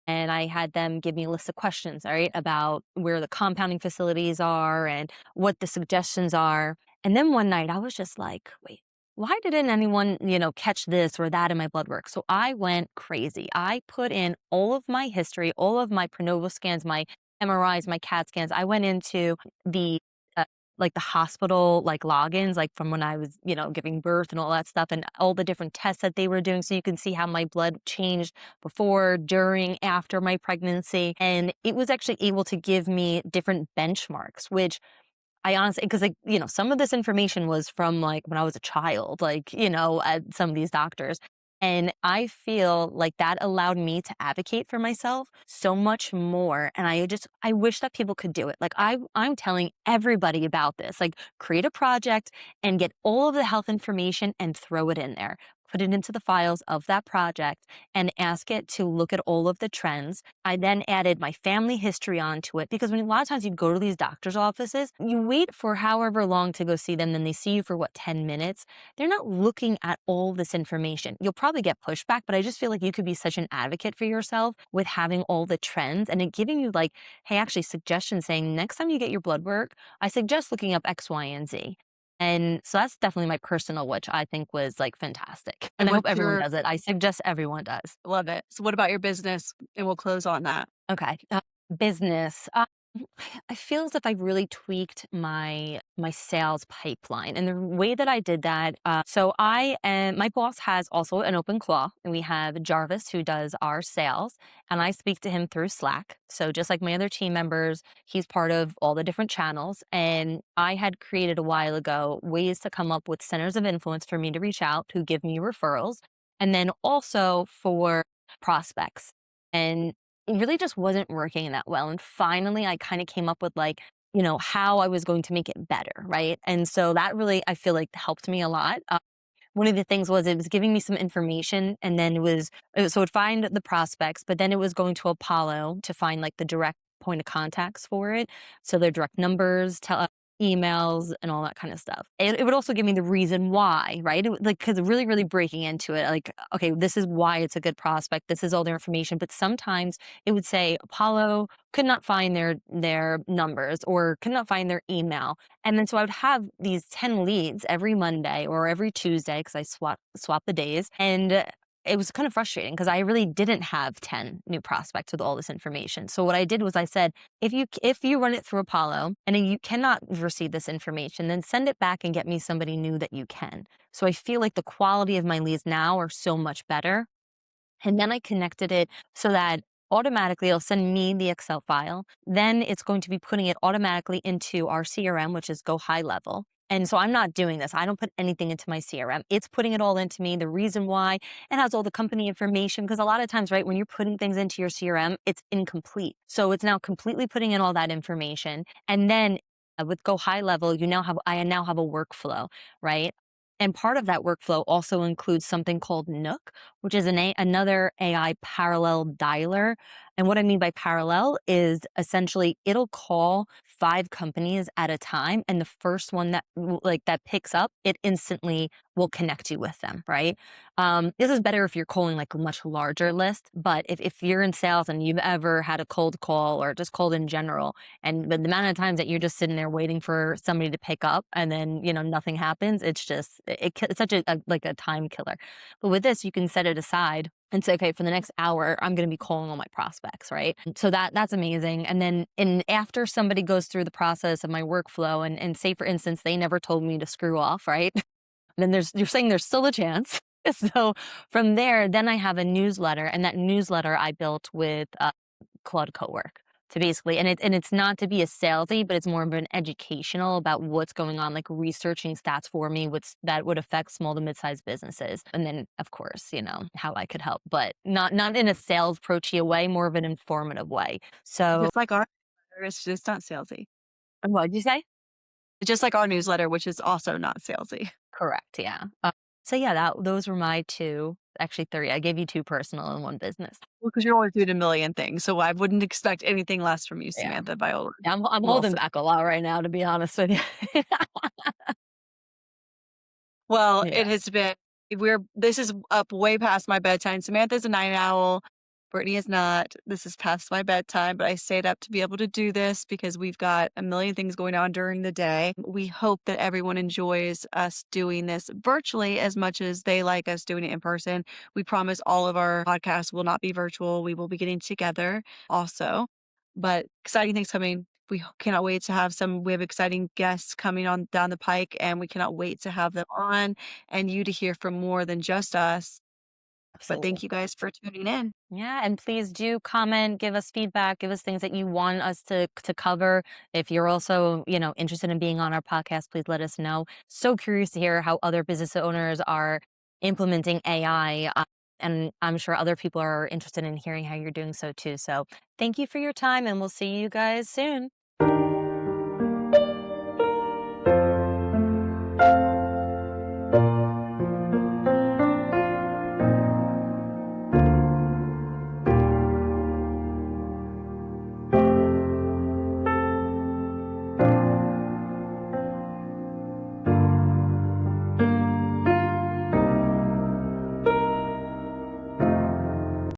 and I had them give me a list of questions, all right, about where the compounding facilities are and what the suggestions are. And then one night I was just like, wait, why didn't anyone, catch this or that in my blood work? So I went crazy. I put in all of my history, all of my prenatal scans, my MRIs, my CAT scans. I went into the uh, like the hospital like logins, like from when I was, giving birth and all that stuff, and all the different tests that they were doing, so you can see how my blood changed before, during, after my pregnancy. And it was actually able to give me different benchmarks, which I honestly, because like, some of this information was from like when I was a child, like, at some of these doctors. And I feel like that allowed me to advocate for myself so much more. And I wish that people could do it. Like I'm telling everybody about this. Like create a project and get all of the health information and throw it in there. Put it into the files of that project and ask it to look at all of the trends. I then added my family history onto it because when a lot of times you go to these doctor's offices, you wait for however long to go see them, then they see you for what, 10 minutes? They're not looking at all this information. You'll probably get pushback, but I just feel like you could be such an advocate for yourself with having all the trends and it giving you like, hey, actually suggestions saying next time you get your blood work, I suggest looking up X, Y, and Z. And so that's definitely my personal, which I think was like fantastic. And And I hope what's everyone your does it. I suggest everyone does. love it. So what about your business? And we'll close on that. Okay. Business. I feel as if I've really tweaked my sales pipeline, and the way that I did that. So I am. My boss has also an open claw, and we have Jarvis who does our sales, and I speak to him through Slack. So just like my other team members, he's part of all the different channels, and I had created a while ago ways to come up with centers of influence for me to reach out who give me referrals, and then also for prospects. And it really just wasn't working that well. And finally, I kind of came up with like, how I was going to make it better. Right. And so that really, I feel like helped me a lot. One of the things was it was giving me some information and then so it would find the prospects, but then it was going to Apollo to find like the direct point of contacts for it. So their direct numbers, emails and all that kind of stuff. It would also give me the reason why, right? Like, cause really, really breaking into it, like, okay, this is why it's a good prospect. This is all their information. But sometimes it would say Apollo could not find their numbers or could not find their email. And then so I would have these 10 leads every Monday or every Tuesday because I swap the days. And it was kind of frustrating because I really didn't have 10 new prospects with all this information. So what I did was I said, if you run it through Apollo and you cannot receive this information, then send it back and get me somebody new that you can. So I feel like the quality of my leads now are so much better, and then I connected it so that automatically it'll send me the Excel file. Then it's going to be putting it automatically into our CRM, which is Go High Level. And so I'm not doing this. I don't put anything into my CRM. It's putting it all into me. The reason why it has all the company information, because a lot of times, right, when you're putting things into your CRM, it's incomplete. So it's now completely putting in all that information. And then with Go High Level, I now have a workflow, right? And part of that workflow also includes something called Nook, which is another AI parallel dialer. And what I mean by parallel is essentially it'll call 5 companies at a time, and the first one that picks up, it instantly will connect you with them, right? This is better if you're calling like a much larger list, but if you're in sales and you've ever had a cold call or just cold in general, and the amount of times that you're just sitting there waiting for somebody to pick up and then nothing happens, it's such like a time killer. But with this, you can set it aside and say, okay, for the next hour, I'm going to be calling all my prospects, right? So that's amazing. And then after somebody goes through the process of my workflow and say, for instance, they never told me to screw off, right? Then you're saying there's still a chance. So from there, then I have a newsletter, and that newsletter I built with Claude Cowork to basically, and it's not to be a salesy, but it's more of an educational about what's going on, like researching stats for me, what's that would affect small to mid-sized businesses, and then of course, how I could help, but not in a sales approachy way, more of an informative way. So, Just like our newsletter, it's just not salesy. what did you say? Just like our newsletter, which is also not salesy. Correct. Yeah. So yeah, those were my two Actually 3. I gave you 2 personal and 1 business. Well, because you're always doing a million things, so I wouldn't expect anything less from you, Yeah. Samantha, by all Yeah, I'm well holding said. back a lot right now, to be honest with you. Well, Yeah, it has been we're this is up way past my bedtime. Samantha's a night owl. Brittany is not. This is past my bedtime, but I stayed up to be able to do this because we've got a million things going on during the day. We hope that everyone enjoys us doing this virtually as much as they like us doing it in person. We promise all of our podcasts will not be virtual. We will be getting together also, but exciting things coming. Cannot wait to have we have exciting guests coming on down the pike, and we cannot wait to have them on and you to hear from more than just us. But absolutely. thank you guys for tuning in. Yeah, and please do comment, give us feedback, give us things that you want us to cover. If you're also, interested in being on our podcast, please let us know. So curious to hear how other business owners are implementing AI. And I'm sure other people are interested in hearing how you're doing so too. So thank you for your time, and we'll see you guys soon.